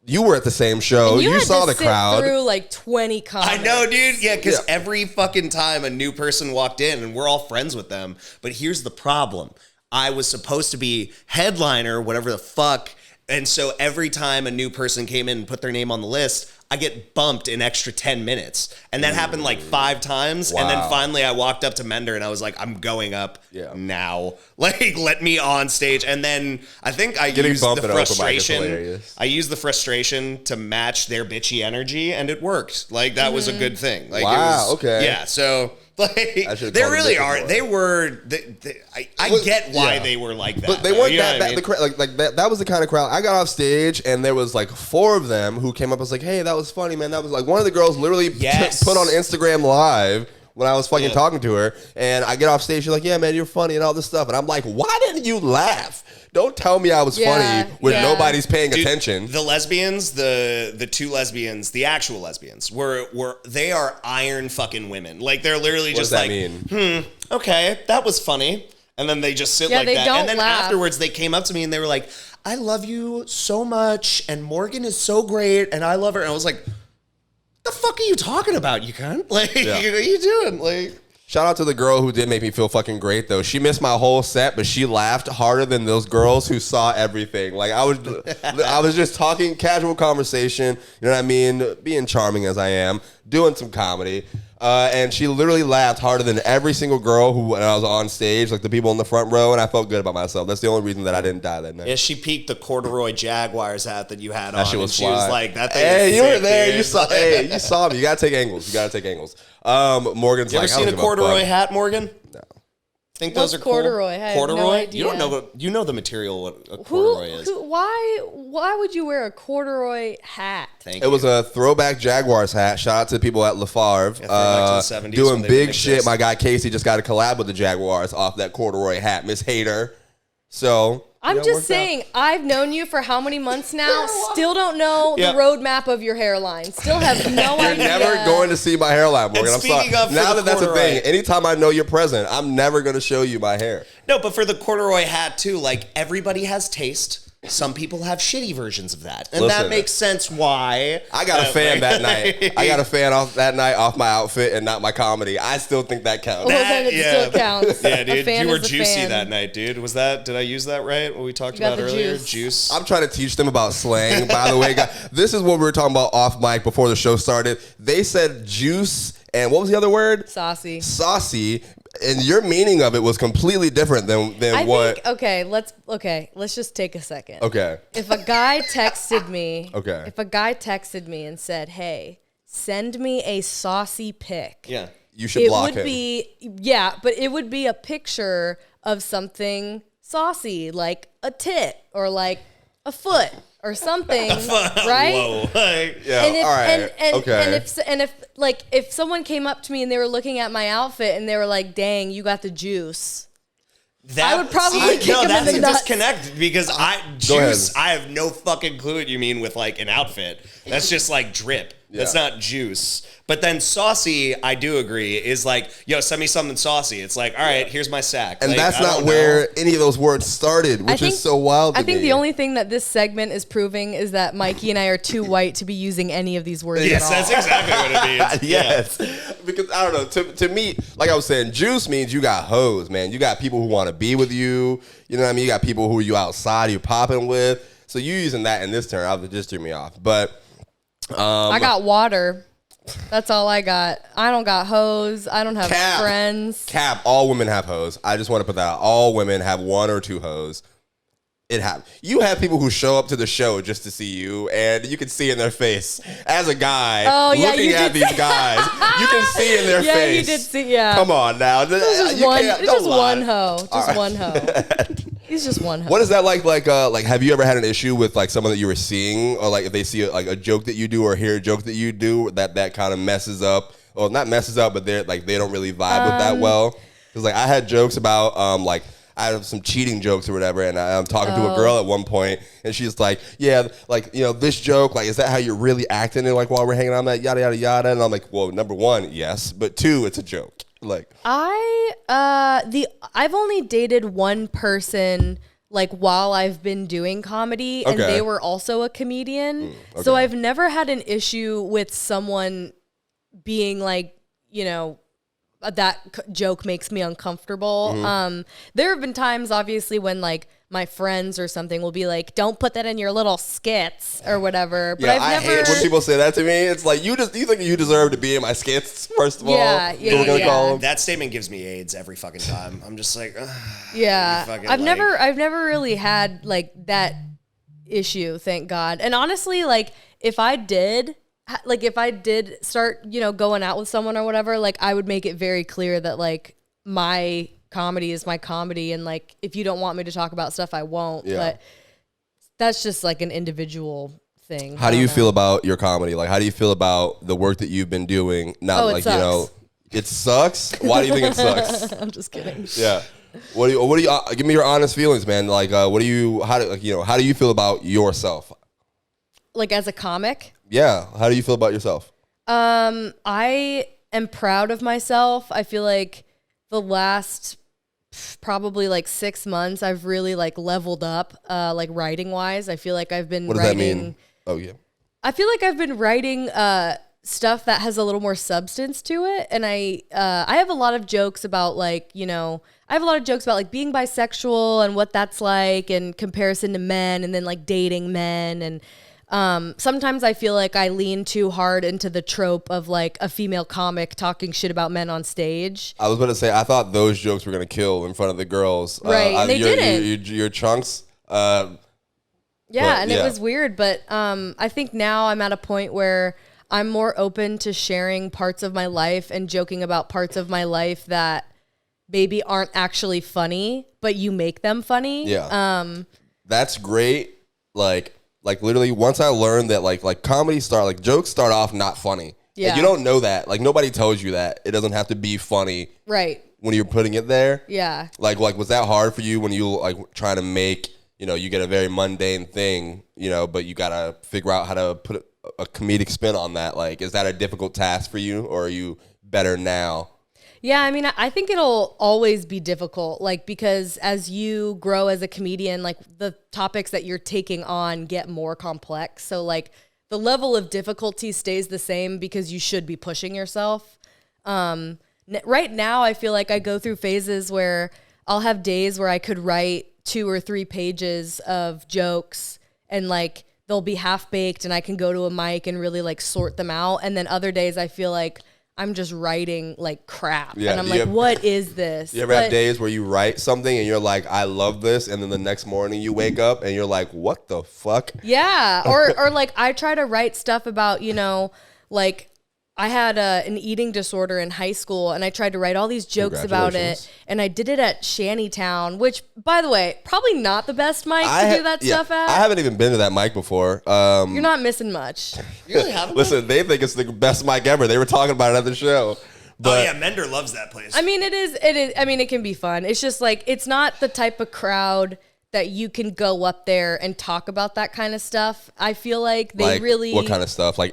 you were at the same show. You saw the crowd. Through like 20 comics. I know, dude. Yeah, because every fucking time a new person walked in, and we're all friends with them. But here's the problem. I was supposed to be headliner, whatever the fuck. And so every time a new person came in and put their name on the list, I get bumped an extra 10 minutes. And that happened like 5 times. Wow. And then finally I walked up to Mender and I was like, I'm going up now. Like, let me on stage. And then I think I used the frustration. I used the frustration to match their bitchy energy, and it worked. Like, that was a good thing. Like, okay. Yeah, so... Like, they really are. They were. I get why they were like that. But they weren't that bad. That was the kind of crowd. I got off stage and there was like 4 of them who came up and was like, "Hey, that was funny, man." That was like one of the girls literally put on Instagram Live when I was fucking talking to her, and I get off stage. She's like, "Yeah, man, you're funny," and all this stuff, and I'm like, "Why didn't you laugh? Don't tell me I was funny when nobody's paying attention." The lesbians, the 2 lesbians, the actual lesbians, they are iron fucking women. Like, they're literally just like, okay, that was funny. And then they just sit like that. And then afterwards they came up to me and they were like, I love you so much, and Morgan is so great, and I love her. And I was like, the fuck are you talking about, you cunt? Like, what are you doing? Like, Shout out to the girl who did make me feel fucking great, though. She missed my whole set, but she laughed harder than those girls who saw everything. Like, I was just talking, casual conversation, you know what I mean? Being charming as I am, doing some comedy. And she literally laughed harder than every single girl who, when I was on stage, like the people in the front row, and I felt good about myself. That's the only reason that I didn't die that night. Yeah, she peeked the corduroy Jaguars hat that you had that on. Shit was she was like, that thing hey, is you sick, were there. dude. You saw me. You gotta take angles. Morgan's You like, ever seen a corduroy hat, Morgan? No. Think What's those are corduroy? Cool? I have Corduroy? no idea. You don't know. You know the material what a corduroy is. Why would you wear a corduroy hat? Thank It you. was a throwback Jaguars hat. Shout out to the people at LaFarve. back to the 70s doing when they big didn't shit. exist. My guy Casey just got a collab with the Jaguars off that corduroy hat. Miss Hater. So I'm just saying, I've known you for how many months now? Still don't know Yeah. the roadmap of your hairline. Still have no You're idea. never going to see my hairline, Morgan. I'm sorry. speaking of, for Now the that that's a corduroy- thing, anytime I know you're present, I'm never going to show you my hair. No, but for the corduroy hat too, like everybody has taste. Some people have shitty versions of that, and Listen, that makes sense. Why I got a fan that night. I got a fan off that night off my outfit and not my comedy. I still think that counts. Well, then it still counts. Yeah, A dude, fan you were is a juicy fan. that night, dude. Was that? Did I use that right? What we talked You got about the earlier? juice. Juice. I'm trying to teach them about slang, by the way. Guys, this is what we were talking about off mic before the show started. They said juice and what was the other word? Saucy. Saucy. And your meaning of it was completely different than I what. think, let's just take a second. Okay. If a guy texted me, Okay. If a guy texted me and said, "Hey, send me a saucy pic." Yeah. You should It block would him. but it would be a picture of something saucy, like a tit or like a foot or something, right? Whoa. Yeah. And if, all right. Okay. and if someone came up to me and they were looking at my outfit and they were like, "Dang, you got the juice." I would probably kick him in that's the a nuts. disconnect because Go juice. ahead. I have no fucking clue what you mean with like an outfit. That's just like drip. That's Yeah. not juice. But then saucy, I do agree, is like, yo, send me something saucy. It's like, all right, here's my sack. And Like, that's I not don't where know. any of those words started, which is so wild to I think me. the only thing that this segment is proving is that Mikey and I are too white to be using any of these words Yes, at all. that's exactly what it means. Yes. Because I don't know. To me, like I was saying, juice means you got hoes, man. You got people who want to be with you. You know what I mean? You got people who you outside, you popping with. So you using that in this term, it just threw me off. But I got water. That's all I got. I don't got hoes. I don't have Cap. friends. Cap, all women have hoes. I just want to put that out. All women have one or two hoes. You have people who show up to the show just to see you, and you can see in their face as a guy looking you at did these guys. You can see in their Yeah, face. you did see. Yeah, Come on now. It's just You one. can't- It's don't just lie. one hoe. Just one hoe. He's just one hoe. What is that like? Like, have you ever had an issue with like someone that you were seeing, or like if they see like a joke that you do or hear a joke that you do that kind of messes up, or not messes up, but they don't really vibe with that well? Because like I had jokes about like I had some cheating jokes or whatever, and I'm talking to a girl at one point, and she's like, yeah, like this joke, like is that how you're really acting? And like while we're hanging on that yada yada yada, and I'm like, well, number one, yes, but two, it's a joke. Like I've only dated one person like while I've been doing comedy, and Okay. they were also a comedian. So I've never had an issue with someone being like, that joke makes me uncomfortable. There have been times, obviously, when like my friends or something will be like, "Don't put that in your little skits" or whatever. But yeah, I've I never. hate when people say that to me. It's like you think you deserve to be in my skits. First of all, Yeah, That's what we're gonna yeah. call 'em. That statement gives me AIDS every fucking time. I'm just like, ugh. Yeah, fucking, I've like- never really had like that issue, thank God. And honestly, like if I did start, going out with someone or whatever, like I would make it very clear that like my comedy is my comedy, and like if you don't want me to talk about stuff, I won't. Yeah. But that's just like an individual thing. How do you feel about your comedy? Like, how do you feel about the work that you've been doing? Not Oh, it like sucks. it sucks. Why do you think it sucks? I'm just kidding. Yeah. What do you? Give me your honest feelings, man. Like, how do you feel about yourself? Like as a comic, Yeah. How do you feel about yourself? I am proud of myself. I feel like the last probably like 6 months, I've really like leveled up, like writing wise. I feel like I've been What does writing. that mean? Oh yeah. I feel like I've been writing stuff that has a little more substance to it. And I have a lot of jokes about like, I have a lot of jokes about like being bisexual and what that's like in comparison to men, and then like dating men. And sometimes I feel like I lean too hard into the trope of like a female comic talking shit about men on stage. I was going to say, I thought those jokes were going to kill in front of the girls. Right, and they didn't. Your chunks. It was weird. But I think now I'm at a point where I'm more open to sharing parts of my life and joking about parts of my life that maybe aren't actually funny, but you make them funny. Yeah. That's great. Like literally once I learned that like jokes start off not funny. Yeah. Like, you don't know that. Like nobody tells you that. It doesn't have to be funny. Right. When you're putting it there. Yeah. Like was that hard for you when you like trying to make, you get a very mundane thing, but you got to figure out how to put a comedic spin on that. Like, is that a difficult task for you, or are you better now? Yeah, I mean, I think it'll always be difficult, like, because as you grow as a comedian, like, the topics that you're taking on get more complex. So, like, the level of difficulty stays the same because you should be pushing yourself. Right now, I feel like I go through phases where I'll have days where I could write 2 or 3 pages of jokes and, like, they'll be half-baked and I can go to a mic and really, like, sort them out. And then other days I feel like I'm just writing like crap. Yeah, and I'm like, what is this? You ever have days where you write something and you're like, I love this, and then the next morning you wake up and you're like, what the fuck? Yeah. Or like I try to write stuff about, like I had an eating disorder in high school, and I tried to write all these jokes about it, and I did it at Shantytown, which, by the way, probably not the best mic to do that stuff at. I haven't even been to that mic before. You're not missing much. You really haven't? Listen, they think it's the best mic ever. They were talking about it at the show. But, oh yeah, Mender loves that place. I mean, it is. I mean, it can be fun. It's just like, it's not the type of crowd that you can go up there and talk about that kind of stuff. I feel like they really... What kind of stuff? Like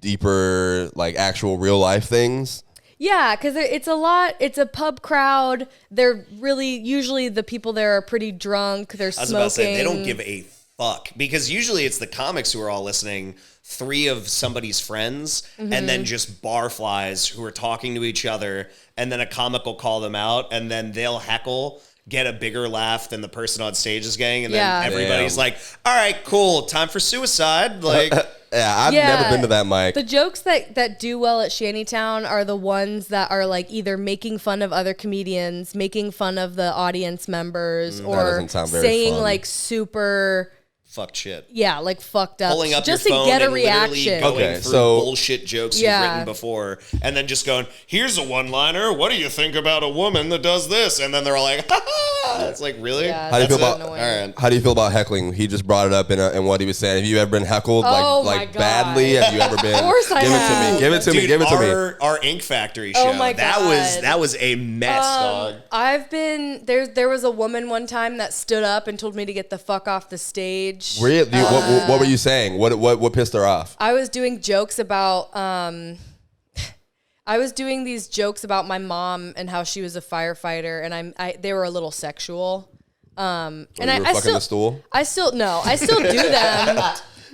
deeper, like actual real life things? Yeah, because it's a pub crowd. They're really, usually the people there are pretty drunk. They're smoking. I was about to say, they don't give a fuck. Because usually it's the comics who are all listening, 3 of somebody's friends, and then just barflies who are talking to each other, and then a comic will call them out, and then they'll heckle, get a bigger laugh than the person on stage is getting, and then everybody's like, all right, cool, time for suicide. Like, I've never been to that mic. The jokes that do well at Shantytown are the ones that are like either making fun of other comedians, making fun of the audience members, or saying fun. Like super fucked shit. Yeah, like fucked up. Pulling up just your to phone get a and reaction. Going through bullshit jokes you've written before, and then just going, here's a one-liner. What do you think about a woman that does this? And then they're all like, ha ha. It's like, really? Yeah, how do you feel about? All right. How do you feel about heckling? He just brought it up in what he was saying. Have you ever been heckled like badly? Have you ever been? Of course I have. Give it to me. Give it to me. Our Ink Factory show. Oh my God. That was a mess, dog. I've been there was a woman one time that stood up and told me to get the fuck off the stage. Really? What were you saying? What pissed her off? I was doing jokes about I was doing these jokes about my mom and how she was a firefighter, and they were a little sexual. And I still the stool? I still do them.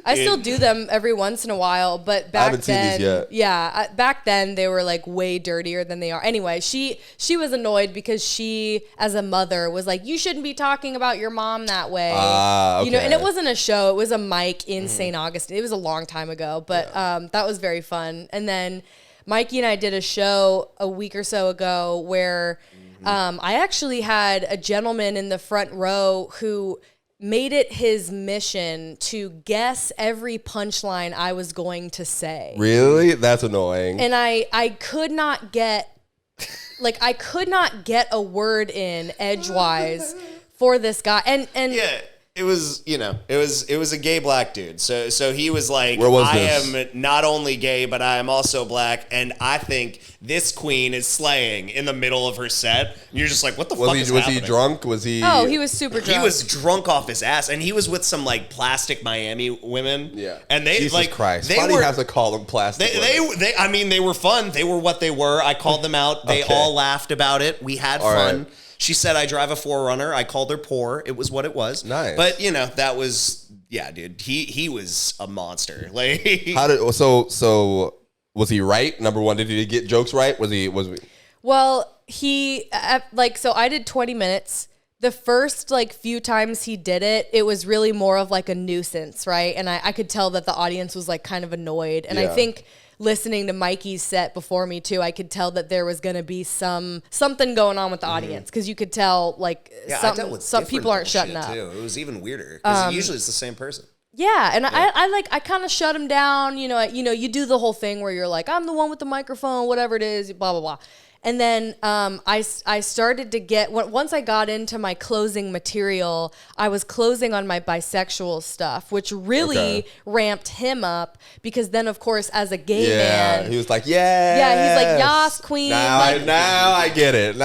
I still do them every once in a while, but back then, seen these yet. Yeah, back then they were like way dirtier than they are. Anyway, she was annoyed because she, as a mother, was like, "You shouldn't be talking about your mom that way." Okay. And it wasn't a show; it was a mic in St. Augustine. It was a long time ago, but that was very fun. And then Mikey and I did a show a week or so ago where I actually had a gentleman in the front row who made it his mission to guess every punchline I was going to say. Really? That's annoying. And I could not get a word in edgewise for this guy. And yeah, it was a gay black dude. So he was like, I am not only gay, but I am also black, and I think this queen is slaying in the middle of her set. And you're just like, what the fuck is happening? Was he drunk? Was he? Oh, he was super drunk. He was drunk off his ass, and he was with some like plastic Miami women. Yeah, and they Jesus like Christ. Why do you have to call them plastic? They were fun. They were what they were. I called them out. They all laughed about it. We had fun. Right. She said, I drive a 4Runner. I called her poor. It was what it was. Nice. But, that was, yeah, dude. He was a monster. Like, so Was he right? Number one, did he get jokes right? Was he? Well, so I did 20 minutes. The first few times he did it, it was really more of like a nuisance, right? And I could tell that the audience was like kind of annoyed. And I think listening to Mikey's set before me too, I could tell that there was going to be something going on with the audience, because you could tell some people aren't shutting up. Too. It was even weirder because usually it's the same person. Yeah, and I kind of shut him down. You do the whole thing where you're like, I'm the one with the microphone, whatever it is, blah blah blah. And then I started to get, once I got into my closing material, I was closing on my bisexual stuff, which really ramped him up, because then, of course, as a gay man. He was like, yeah. Yeah, he's like, yas, queen. Now I get it.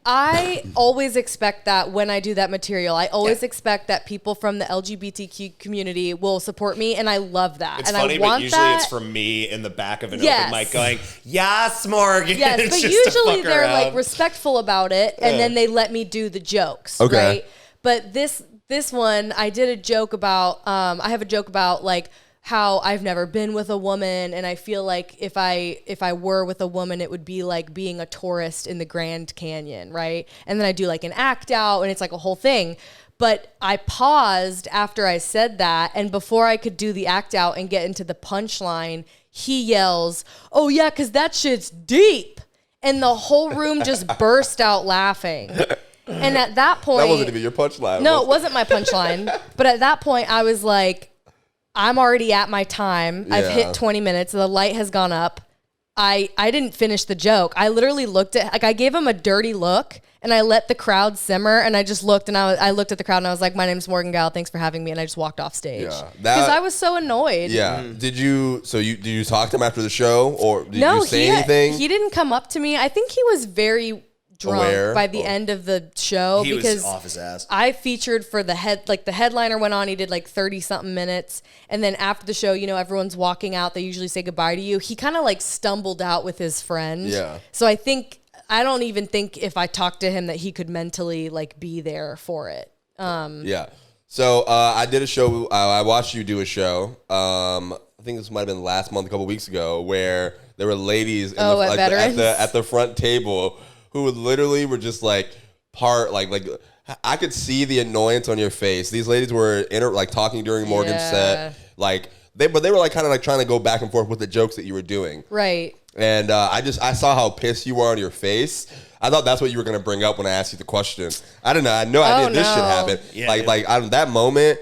I always expect that when I do that material. I always expect that people from the LGBTQ community will support me, and I love that. It's and funny, I want but usually that. it's from me in the back of an open mic going, yes, Morgan. Yes, but usually they're like respectful about it, and then they let me do the jokes, right? But this one, I did a joke about, I have a joke about like how I've never been with a woman, and I feel like if I were with a woman, it would be like being a tourist in the Grand Canyon, right? And then I do like an act out, and it's like a whole thing. But I paused after I said that, and before I could do the act out and get into the punchline, he yells, "Oh yeah, because that shit's deep." And the whole room just burst out laughing. And at that point... That wasn't even your punchline. No, it wasn't my punchline. But at that point, I was like, I'm already at my time. I've hit 20 minutes. The light has gone up. I didn't finish the joke. I literally looked at, I gave him a dirty look, and I let the crowd simmer, and I just looked, and I looked at the crowd, and I was like, my name's Morgan Gallo. Thanks for having me. And I just walked off stage. Because I was so annoyed. Yeah. Did you talk to him after the show, or did you say anything? He didn't come up to me. I think he was very drunk by the end of the show, he because was off his ass. I featured for the headliner went on, he did like 30 something minutes, and then after the show, everyone's walking out, they usually say goodbye to you. He kind of like stumbled out with his friend. Yeah. So I don't even think if I talked to him that he could mentally like be there for it. Yeah. So I did a show, I watched you do a show, I think this might have been last month, a couple weeks ago, where there were ladies at the front table who literally were just like I could see the annoyance on your face. These ladies were talking during Morgan's set, but they were like kind of like trying to go back and forth with the jokes that you were doing. Right. And I saw how pissed you were on your face. I thought that's what you were gonna bring up when I asked you the question. I didn't know. I had no idea this shit happened. Yeah, that moment,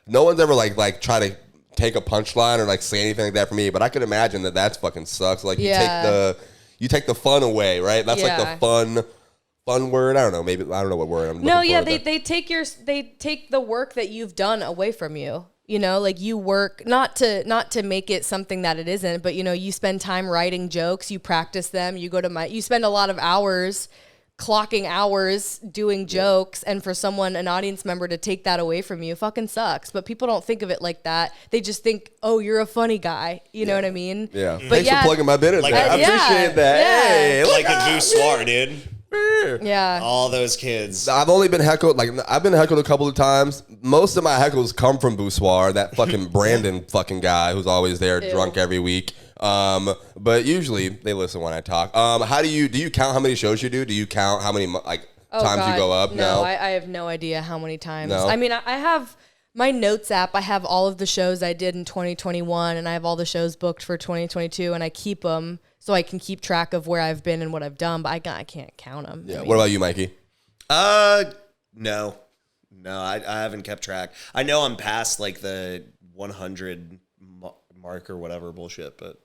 no one's ever like try to take a punchline or like say anything like that for me. But I could imagine that fucking sucks. Like you take the fun away, right? That's like the fun word. I don't know. Maybe I don't know what word I'm looking for. No, yeah, they take the work that you've done away from you. Like you work not to make it something that it isn't, but you spend time writing jokes, you practice them, you spend a lot of hours clocking hours doing jokes, and for an audience member to take that away from you fucking sucks. But people don't think of it like that. They just think, oh, you're a funny guy. You know what I mean? Yeah. But thanks for plugging my bit in there. I appreciate that. Yeah. Hey, like the Voussoir, dude. Yeah. All those kids. I've only been heckled, I've been heckled a couple of times. Most of my heckles come from Voussoir, that fucking Brandon fucking guy who's always there drunk every week. But usually they listen when I talk. How do you count how many shows you do? Do you count how many times you go up? No, I have no idea how many times. No? I mean, I have my notes app. I have all of the shows I did in 2021, and I have all the shows booked for 2022, and I keep them so I can keep track of where I've been and what I've done, but I can't count them. Yeah. What about you, Mikey? No, I haven't kept track. I know I'm past like the 100 mark or whatever bullshit, but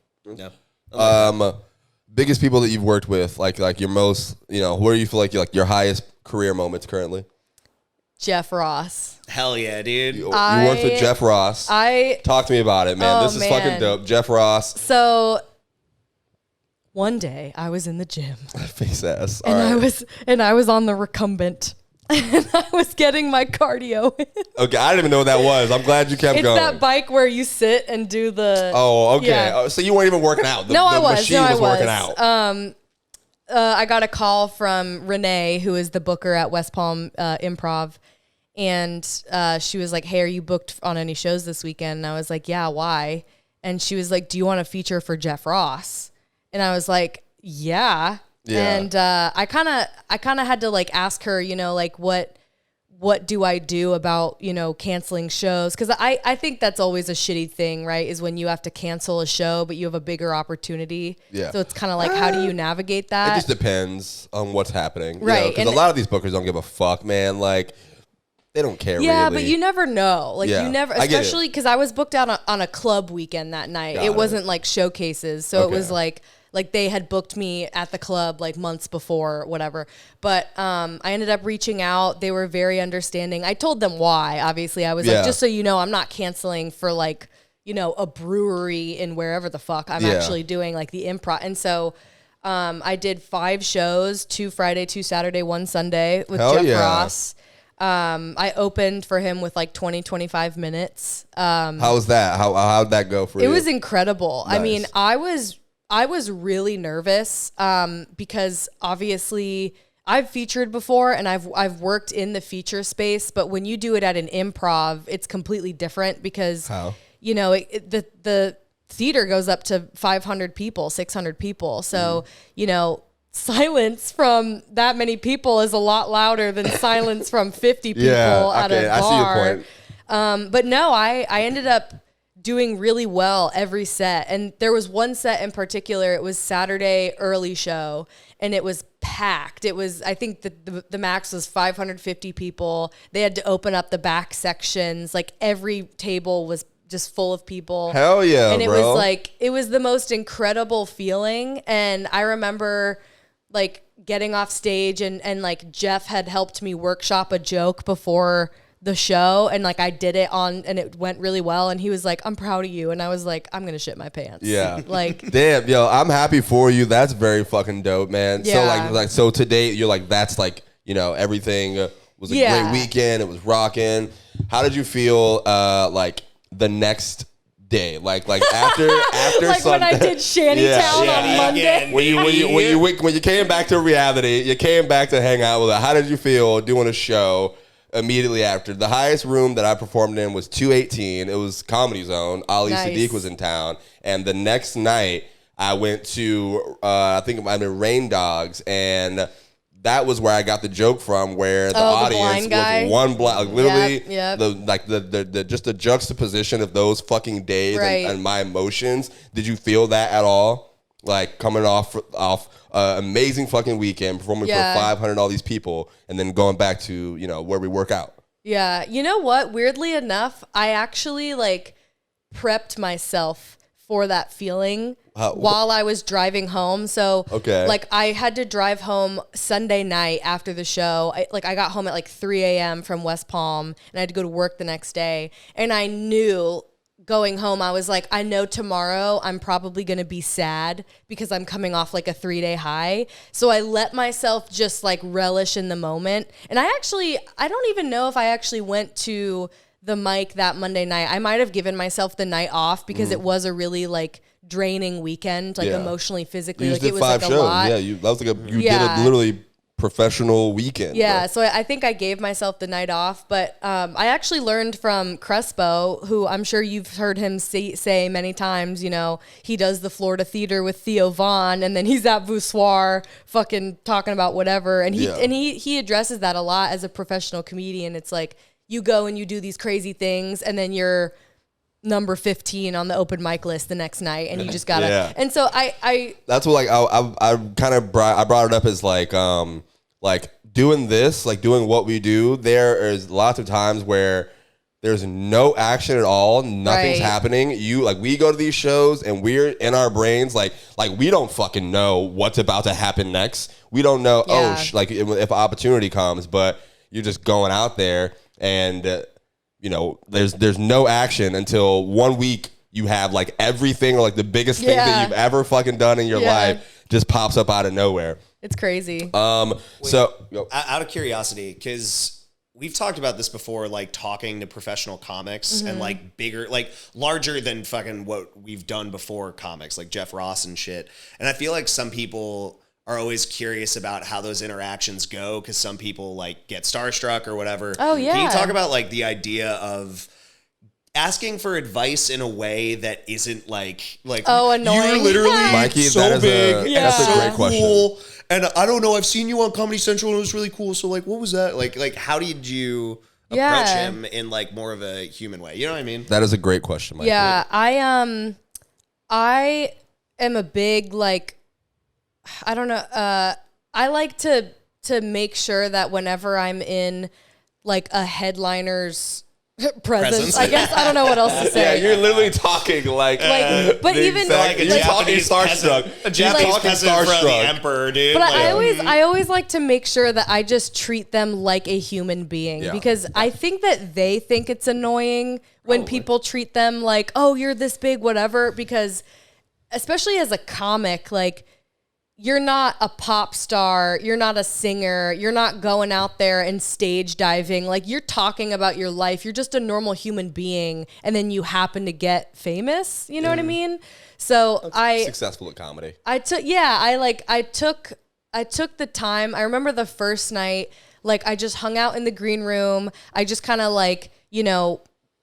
no. Biggest people that you've worked with, like your most, where do you feel like your highest career moments currently? Jeff Ross. Hell yeah, dude. You worked with Jeff Ross. Talk to me about it, man. This is fucking dope. Jeff Ross. So one day I was in the gym. Face ass. And I was on the recumbent. And I was getting my cardio in. Okay, I didn't even know what that was. I'm glad you kept going. It's that bike where you sit and do the... Oh, okay. Yeah. So you weren't even working out. The machine was working out. I got a call from Renee, who is the booker at West Palm Improv. And she was like, hey, are you booked on any shows this weekend? And I was like, yeah, why? and she was like, do you want to feature for Jeff Ross? And I was like, yeah. And I kind of had to like ask her, you know, like what do I do about, you know, canceling shows? Because I think that's always a shitty thing, right? Is when you have to cancel a show, but you have a bigger opportunity. Yeah. So it's kind of like, how do you navigate that? It just depends on what's happening. Right. Because a lot of these bookers don't give a fuck, man. Like, they don't care really. But you never know. Like, you never, especially because I was booked out on a club weekend that night. It wasn't like showcases. So it was like they had booked me at the club like months before, whatever. But I ended up reaching out. They were very understanding. I told them why. Obviously, I was like, just so you know, I'm not canceling for like, you know, a brewery in wherever the fuck. I'm actually doing like the improv. And so I did 5 shows, 2 Friday, 2 Saturday, 1 Sunday with Jeff Ross. I opened for him with like 20-25 minutes. How was that? How'd that go for you? It was incredible. Nice. I mean, I was really nervous because obviously I've featured before and I've worked in the feature space, but when you do it at an improv, it's completely different because you know the theater goes up to 500 people, 600 people, so you know. Silence from that many people is a lot louder than silence from 50 people at a bar. I see your point. But no, I ended up doing really well every set. And there was one set in particular, it was Saturday early show, and it was packed. It was, I think the max was 550 people. They had to open up the back sections. Like every table was just full of people. Hell yeah, and it bro. was like, it was the most incredible feeling. And I remember like getting off stage and like Jeff had helped me workshop a joke before the show, and like I did it and it went really well, and he was like, I'm proud of you, and I was like, I'm gonna shit my pants. Yeah. Like damn, yo, I'm happy for you. That's very fucking dope, man. Yeah. So today you're like, that's like, you know, everything was a great weekend. It was rocking. How did you feel like the next day, like after like when I did Shantytown on Monday. When you came back to reality, you came back to hang out with us. How did you feel doing a show immediately after? The highest room that I performed in was 218. It was Comedy Zone. Ali Sadiq was in town, and the next night I went to I think I'm in Rain Dogs, and that was where I got the joke from, where the audience was one blind, like literally the just the juxtaposition of those fucking days and my emotions. Did you feel that at all? Like coming off amazing fucking weekend, performing for 500 all these people, and then going back to, you know, where we work out. Yeah, you know what? Weirdly enough, I actually like prepped myself for that feeling while I was driving home. So like I had to drive home Sunday night after the show. I got home at like 3 a.m. from West Palm, and I had to go to work the next day. And I knew going home, I was like, I know tomorrow I'm probably going to be sad because I'm coming off like a 3-day high. So I let myself just like relish in the moment. And I don't even know if I actually went to the mic that Monday night. I might have given myself the night off because it was a really like draining weekend, like emotionally, physically. You like did it was 5 like shows. a lot. Yeah, you did a literally professional weekend. Yeah, bro. so I think I gave myself the night off, but I actually learned from Crespo, who I'm sure you've heard him say many times, you know, he does the Florida Theater with Theo Vaughn, and then he's at Voussoir fucking talking about whatever, and he addresses that a lot as a professional comedian. It's like, you go and you do these crazy things, and then you're number 15 on the open mic list the next night, and you just gotta. And so I that's what, like, I kind of brought it up as like doing this, like doing what we do. There is lots of times where there's no action at all, nothing's happening. We go to these shows and we're in our brains like we don't fucking know what's about to happen next. We don't know. If opportunity comes, but you're just going out there. And you know, there's no action until 1 week you have like everything, or like the biggest thing that you've ever fucking done in your life just pops up out of nowhere. It's crazy. So out of curiosity, because we've talked about this before, like talking to professional comics and like bigger, like larger than fucking what we've done before comics, like Jeff Ross and shit. And I feel like some people are always curious about how those interactions go, because some people like get starstruck or whatever. Oh yeah. Can you talk about like the idea of asking for advice in a way that isn't like oh, annoying. you're literally Mikey, so that is big, that's and a so great question. cool. And I don't know, I've seen you on Comedy Central and it was really cool. So like, what was that? Like how did you approach him in like more of a human way? You know what I mean? That is a great question, Mikey. Yeah, I am a big like, I don't know. I like to make sure that whenever I'm in like a headliner's presence, I guess I don't know what else to say. Yeah, you're literally talking like but even like a Japanese starstruck. a Japanese peasant in front of the emperor, dude. But like, I always like to make sure that I just treat them like a human being because I think that they think it's annoying when people treat them like, oh, you're this big, whatever, because especially as a comic, like, you're not a pop star, you're not a singer, you're not going out there and stage diving. Like, you're talking about your life. You're just a normal human being, and then you happen to get famous. You know what I mean? So successful at comedy. I took the time. I remember the first night, like, I just hung out in the green room. I just kind of like,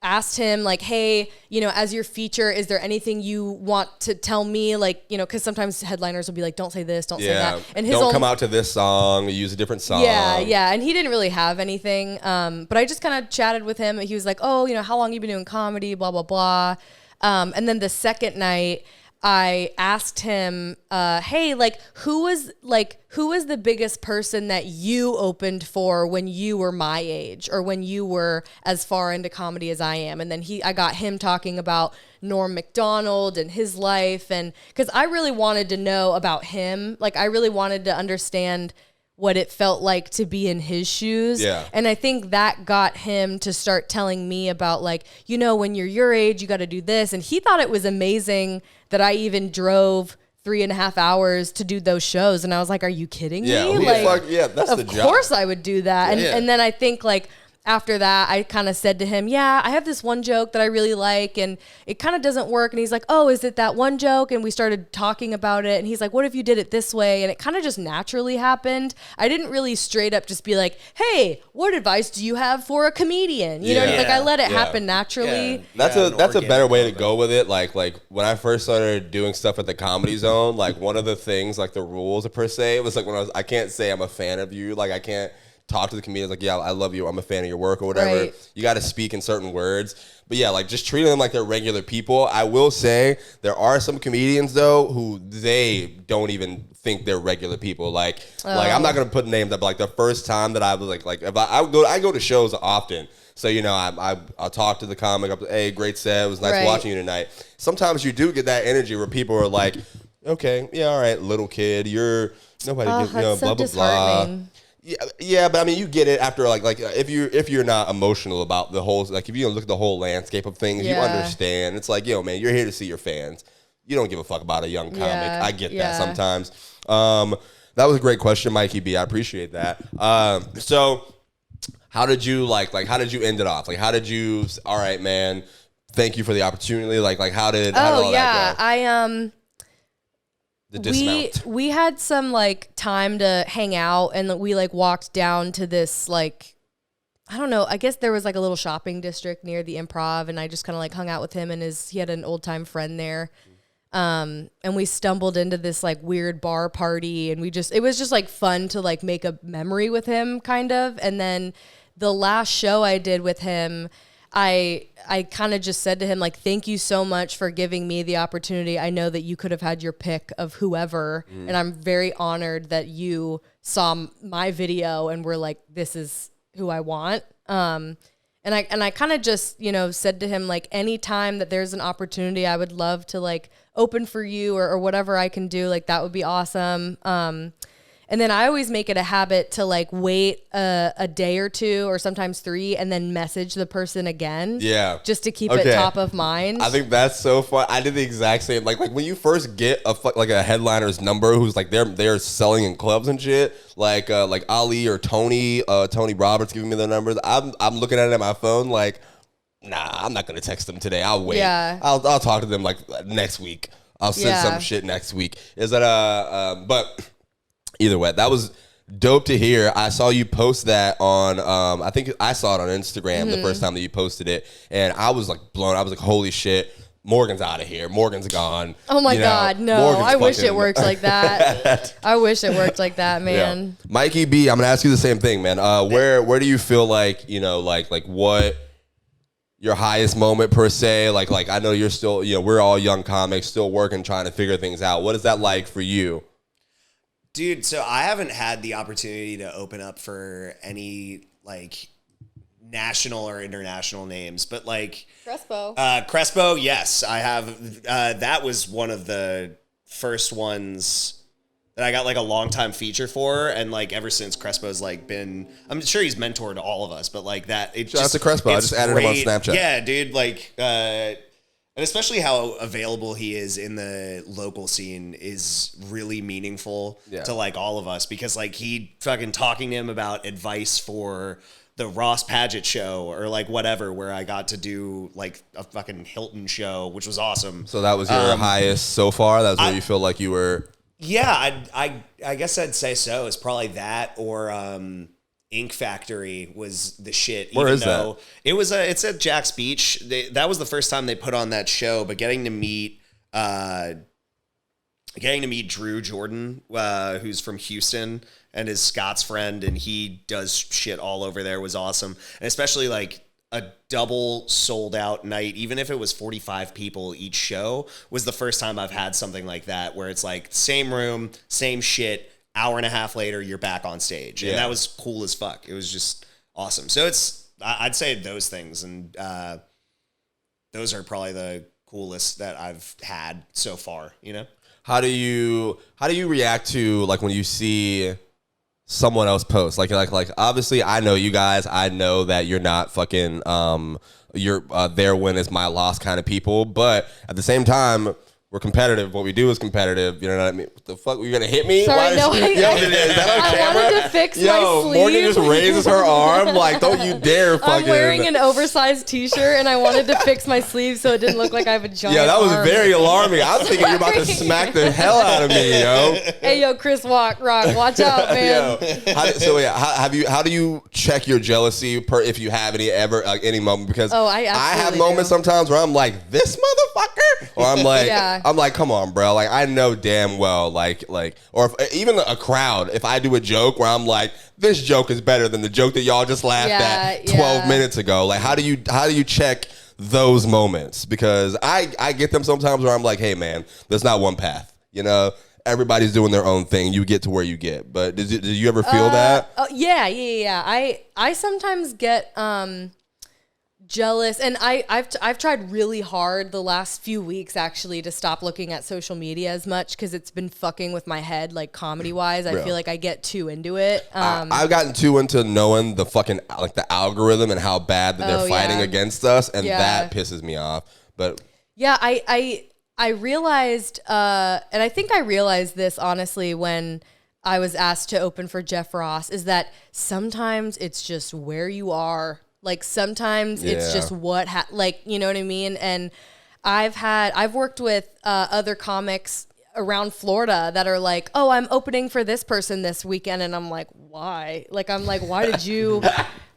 asked him like, hey, as your feature, is there anything you want to tell me? Like, because sometimes headliners will be like, don't say this, don't say that. And don't come out to this song, use a different song. Yeah. And he didn't really have anything. But I just kind of chatted with him. He was like, oh, how long you been doing comedy, blah, blah, blah. And then the second night, I asked him, hey, like, who was the biggest person that you opened for when you were my age or when you were as far into comedy as I am? And then I got him talking about Norm Macdonald and his life. And because I really wanted to know about him, like, I really wanted to understand what it felt like to be in his shoes. Yeah. And I think that got him to start telling me about, like, when you're your age, you got to do this. And he thought it was amazing that I even drove 3.5 hours to do those shows. And I was like, are you kidding me? That's the job. Of course I would do that. And then I think, like, after that, I kind of said to him, yeah, I have this one joke that I really like, and it kind of doesn't work. And he's like, oh, is it that one joke? And we started talking about it. And he's like, what if you did it this way? And it kind of just naturally happened. I didn't really straight up just be like, hey, what advice do you have for a comedian? You know, like, I let it happen naturally. Yeah. That's a better way to go with it. Like when I first started doing stuff at the Comedy Zone, like, one of the things, like, the rules per se, was like, I can't say I'm a fan of you. Like, I can't talk to the comedians like, yeah, I love you, I'm a fan of your work or whatever. Right. You got to speak in certain words. But yeah, like, just treating them like they're regular people. I will say there are some comedians, though, who they don't even think they're regular people. Like I'm not going to put names up. Like, the first time that I was like if I go to shows often. So, I'll talk to the comic. I'm like, hey, great set. It was nice watching you tonight. Sometimes you do get that energy where people are like, okay, yeah, all right, little kid, you're nobody gives, blah, blah, blah. Yeah, but I mean, you get it after like if you're not emotional about the whole, like, if you don't look at the whole landscape of things, you understand. It's like, man, you're here to see your fans. You don't give a fuck about a young comic. I get that sometimes. That was a great question, Mikey B. I appreciate that. So how did you how did you end it off? Like, how did you? All right, man. Thank you for the opportunity. Like how did all that go? We had some like time to hang out, and we like walked down to this, like, I don't know, I guess there was like a little shopping district near the Improv, and I just kind of like hung out with him, and he had an old time friend there. And we stumbled into this like weird bar party, and it was just like fun to like make a memory with him, kind of. And then the last show I did with him, I kind of just said to him, like, thank you so much for giving me the opportunity. I know that you could have had your pick of whoever, and I'm very honored that you saw my video and were like, this is who I want. And I kind of just, said to him, like, anytime that there's an opportunity, I would love to like open for you or whatever I can do. Like, that would be awesome. And then I always make it a habit to like wait a day or two or sometimes 3 and then message the person again. Yeah. Just to keep it top of mind. I think that's so fun. I did the exact same. Like when you first get a headliner's number who's like they're selling in clubs and shit, like Ali or Tony Roberts giving me their numbers. I'm looking at it at my phone like, nah, I'm not gonna text them today. I'll wait. Yeah. I'll talk to them like next week. I'll send some shit next week. Is that but either way, that was dope to hear. I saw you post that on, I think I saw it on Instagram the first time that you posted it, and I was like blown. I was like, holy shit. Morgan's out of here. Morgan's gone. Oh my God, no. Morgan's I wish it worked like that. I wish it worked like that, man. Yeah. Mikey B, I'm gonna ask you the same thing, man. Where do you feel like, you know, like what your highest moment per se? Like I know you're still, you know, we're all young comics, still working, trying to figure things out. What is that like for you? Dude, so I haven't had the opportunity to open up for any like national or international names, but like Crespo, yes, I have. That was one of the first ones that I got like a long time feature for, and like ever since Crespo's like been, I'm sure he's mentored all of us, but like that, it Shout out to Crespo. I just added him on Snapchat. Yeah, dude, like, and especially how available he is in the local scene is really meaningful to like all of us, because like he fucking talking to him about advice for the Ross Paget show or like whatever, where I got to do like a fucking Hilton show, which was awesome. So that was your highest so far? That was where you feel like you were? Yeah, I guess I'd say so. It's probably that, or Ink Factory was the shit. Where is that? It's at Jack's Beach. That was the first time they put on that show, but getting to meet Drew Jordan, who's from Houston, and is Scott's friend, and he does shit all over there, was awesome. And especially like a double sold out night, even if it was 45 people each show, was the first time I've had something like that, where it's like same room, same shit, hour and a half later, you're back on stage. And that was cool as fuck. It was just awesome. So I'd say those things, and those are probably the coolest that I've had so far, you know? How do you react to like when you see someone else post? Like obviously I know you guys. I know that you're not fucking you're their win is my loss kind of people, but at the same time, we're competitive. What we do is competitive. You know what I mean? What the fuck? You're gonna hit me? Sorry, no, is that on camera? Wanted to fix my sleeve. Morgan just raises her arm like, don't you dare fucking. I'm wearing an oversized t-shirt, and I wanted to fix my sleeve so it didn't look like I have a giant that was arm. very alarming. I was thinking you're about to smack the hell out of me, yo. Hey, yo, Chris Rock, watch out, man. How do you check your jealousy if you have any moment? Because I have moments sometimes where I'm like, this motherfucker, or I'm like, I'm like, come on, bro. Like, I know damn well, or even a crowd, if I do a joke where I'm like, this joke is better than the joke that y'all just laughed at 12 minutes ago. Like, how do you check those moments? Because I get them sometimes where I'm like, hey, man, there's not one path. You know, everybody's doing their own thing. You get to where you get. But did you ever feel that? Yeah. I sometimes get jealous, and I've tried really hard the last few weeks actually to stop looking at social media as much, because it's been fucking with my head, like comedy wise. I feel like I get too into it. I've gotten too into knowing the fucking like the algorithm and how bad that they're fighting against us, and that pisses me off. But I realized, and I think I realized this honestly when I was asked to open for Jeff Ross, is that sometimes it's just where you are. Like sometimes it's just like, you know what I mean? And I've worked with other comics around Florida that are like, oh, I'm opening for this person this weekend. And I'm like, why? Like, why did you?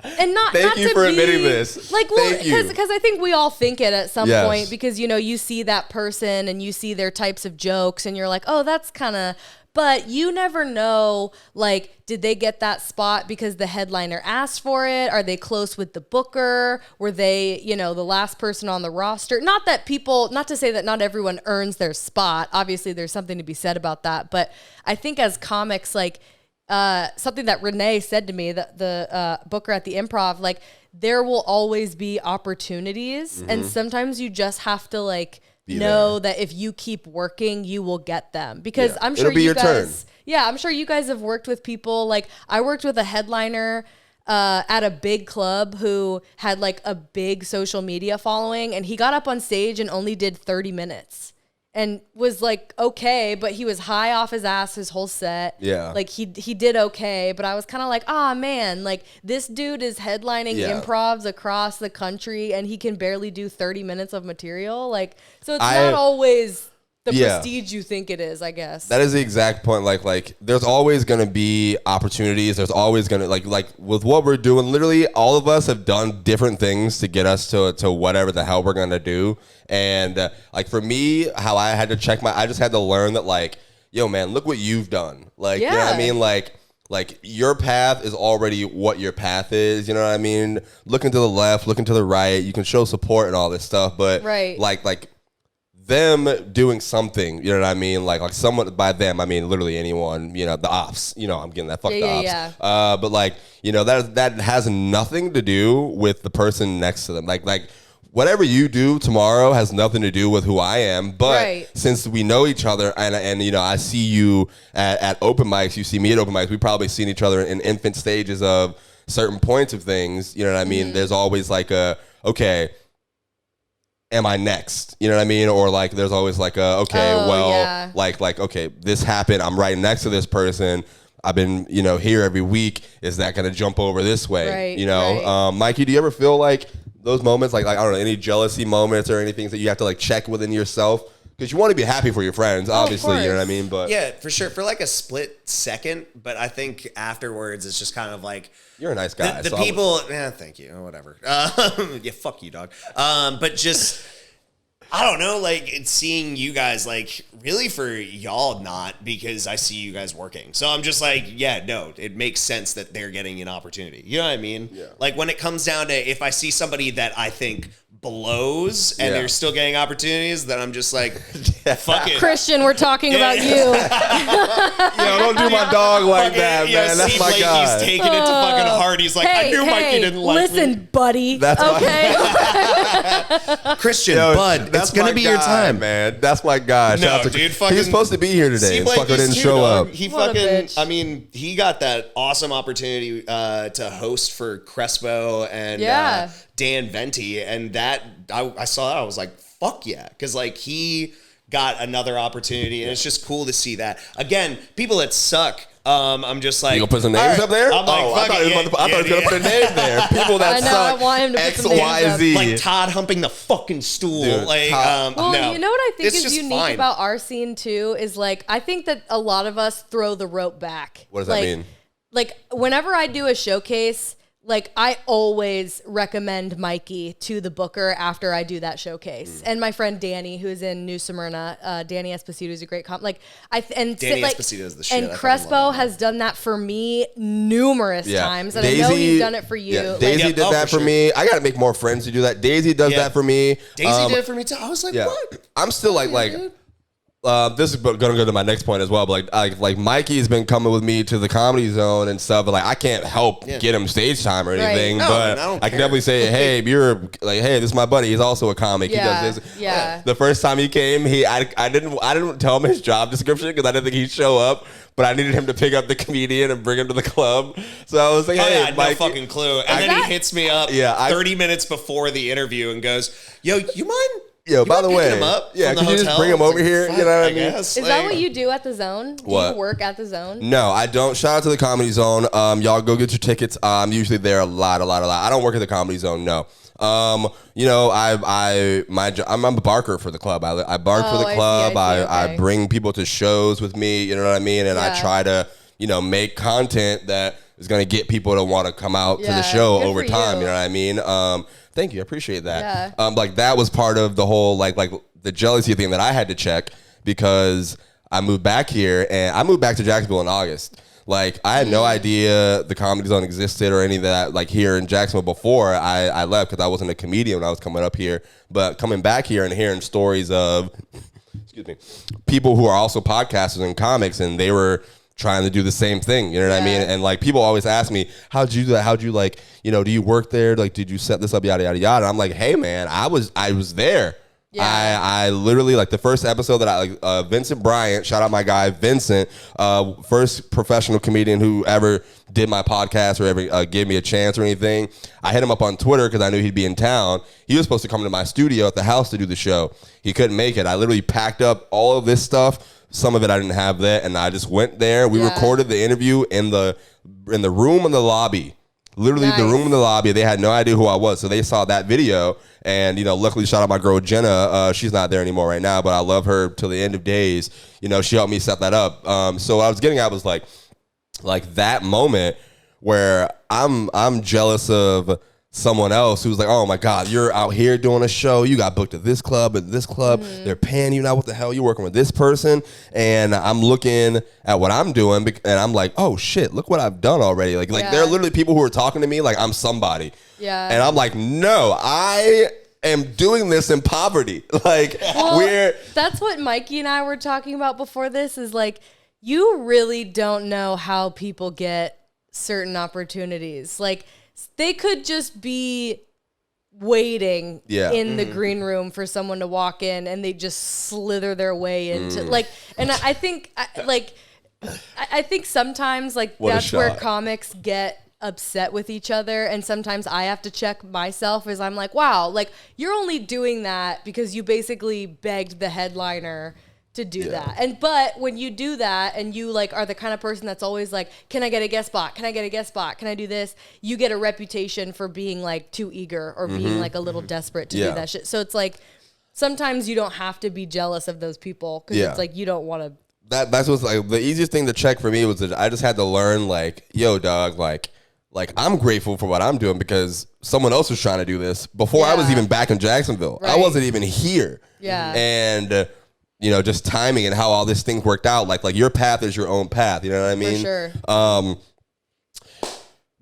And Thank you for admitting this. Like, well, because I think we all think it at some point, because, you know, you see that person and you see their types of jokes and you're like, oh, that's kind of, but you never know, like, did they get that spot because the headliner asked for it? Are they close with the booker? Were they, you know, the last person on the roster? Not to say that not everyone earns their spot. Obviously, there's something to be said about that. But I think as comics, like, something that Renee said to me, the booker at the Improv, like, there will always be opportunities. And sometimes you just have to, like, know that if you keep working, you will get them, because I'm sure you guys, I'm sure you guys have worked with people. Like, I worked with a headliner at a big club who had like a big social media following, and he got up on stage and only did 30 minutes and was like, okay, but he was high off his ass his whole set. Yeah. Like he did okay, but I was kind of like, man, like this dude is headlining improvs across the country and he can barely do 30 minutes of material. Like, so it's not always the prestige you think it is, I guess. That is the exact point. Like there's always going to be opportunities. There's always going to like with what we're doing, literally all of us have done different things to get us to whatever the hell we're going to do. And like for me, how I had to I just had to learn that like, yo man, look what you've done. Like, you know what I mean? Like your path is already what your path is. You know what I mean? Looking to the left, looking to the right, you can show support and all this stuff. But like them doing something, you know what I mean? Like someone, by them, I mean literally anyone, you know, the ops, you know, I'm getting that, fuck the ops. Yeah. But like, you know, that has nothing to do with the person next to them. Like whatever you do tomorrow has nothing to do with who I am. But since we know each other and you know, I see you at open mics, you see me at open mics, we've probably seen each other in infant stages of certain points of things, you know what I mean? There's always like okay, am I next? You know what I mean? Or like, there's always like like, okay, this happened. I'm right next to this person. I've been, you know, here every week. Is that going to jump over this way? You know, Mikey, do you ever feel like those moments, like I don't know, any jealousy moments or anything that you have to like check within yourself? Because you want to be happy for your friends, obviously, you know what I mean? But yeah, for sure. For like a split second, but I think afterwards it's just kind of like, you're a nice guy. The people, thank you, whatever. Yeah, fuck you, dog. But just, I don't know, like it's seeing you guys, like really for y'all not, because I see you guys working. So I'm just like, yeah, no, it makes sense that they're getting an opportunity. You know what I mean? Yeah. Like when it comes down to, if I see somebody that I think blows and they're still getting opportunities, then I'm just like, fuck it. Christian, we're talking about you. Yo, don't do my dog like that, man. That's my guy. He's taking it to fucking heart. He's like, I knew Mikey didn't like me. Listen, buddy. That's Christian, bud, it's going to be your time. Man, that's my guy. No, dude, fucking. He was supposed to be here today and fucking didn't show up. He fucking, I mean, he got that awesome opportunity to host for Crespo and Dan Venti, and that I saw that, I was like, fuck yeah, because like he got another opportunity, and it's just cool to see that. Again, people that suck, I'm just like, you gonna put some names up there? I'm like, I thought he was gonna put a name there. People that suck. I want him to put X, some names Y, up. Z. Like Todd humping the fucking stool. Dude, like, well, no. you know what I think It's is unique fine. about our scene too is like, I think that a lot of us throw the rope back. What does that mean? Like whenever I do a showcase, like I always recommend Mikey to the booker after I do that showcase. And my friend Danny, who's in New Smyrna, Danny Esposito is a great Danny Esposito is the shit. And Crespo has done that for me numerous times, and Daisy, I know he's done it for you. Yeah, Daisy did that for me. I got to make more friends to do that. Daisy does that for me. Daisy did it for me too. I was like, what? I'm still like. This is going to go to my next point as well, but like Mikey's been coming with me to the Comedy Zone and stuff, but like I can't help get him stage time or anything, but I can definitely say, hey, hey, this is my buddy. He's also a comic. Yeah. He does this. Yeah. The first time he came, I didn't tell him his job description because I didn't think he'd show up, but I needed him to pick up the comedian and bring him to the club. So I was like, hey, I had no fucking clue. And then he hits me up 30 minutes before the interview and goes, yo, you mind? Yo, by the way, him up could you just bring him over here? You know what I mean? Is that what you do at the Zone? Do you work at the Zone? No, I don't. Shout out to the Comedy Zone. Y'all go get your tickets. I'm usually there a lot. I don't work at the Comedy Zone. No. You know, I'm a barker for the club. I bark for the club. I bring people to shows with me. You know what I mean? And I try to, you know, make content that is going to get people to want to come out to the show over time. You know what I mean? Thank you. I appreciate that. Yeah. Like that was part of the whole like the jealousy thing that I had to check because I moved back here and I moved back to Jacksonville in August. Like I had no idea the Comedy Zone existed or any of that like here in Jacksonville before I left because I wasn't a comedian when I was coming up here. But coming back here and hearing stories of people who are also podcasters and comics and they were trying to do the same thing, you know what I mean? And like people always ask me, how'd you do that? How'd you like, you know, do you work there? Like, did you set this up? Yada yada yada. And I'm like, hey man, I was there. Yeah. I literally like the first episode that I Vincent Bryant, shout out my guy Vincent, first professional comedian who ever did my podcast or ever gave me a chance or anything. I hit him up on Twitter because I knew he'd be in town. He was supposed to come to my studio at the house to do the show. He couldn't make it. I literally packed up all of this stuff. Some of it I didn't have that, and I just went there. We recorded the interview in the room in the lobby Literally, Nice. the room in the lobby, they had no idea who I was. So they saw that video. And, luckily, shout out my girl, Jenna. She's not there anymore right now, but I love her till the end of days. She helped me set that up. So what I was getting at was like that moment where I'm jealous of someone else who's like, oh my God, you're out here doing a show. You got booked at this club and this club. Mm-hmm. They're paying you now. What the hell? You're working with this person. And I'm looking at what I'm doing and I'm like, oh shit, look what I've done already. Like there are literally people who are talking to me like I'm somebody. Yeah. And I'm like, no, I am doing this in poverty. That's what Mikey and I were talking about before this is like, you really don't know how people get certain opportunities. Like, they could just be waiting in the green room for someone to walk in and they just slither their way into and I think sometimes that's where comics get upset with each other, and sometimes I have to check myself as I'm like, wow, you're only doing that because you basically begged the headliner to do that. But when you do that and you are the kind of person that's always like, can I get a guest spot? Can I get a guest spot? Can I do this? You get a reputation for being too eager or being a little desperate to do that shit. So it's sometimes you don't have to be jealous of those people because it's you don't want to. That's what's the easiest thing to check for me was that I just had to learn yo dog, I'm grateful for what I'm doing because someone else was trying to do this before I was even back in Jacksonville. Right. I wasn't even here. Yeah. And just timing and how all this thing worked out. Like your path is your own path. You know what I mean? For sure.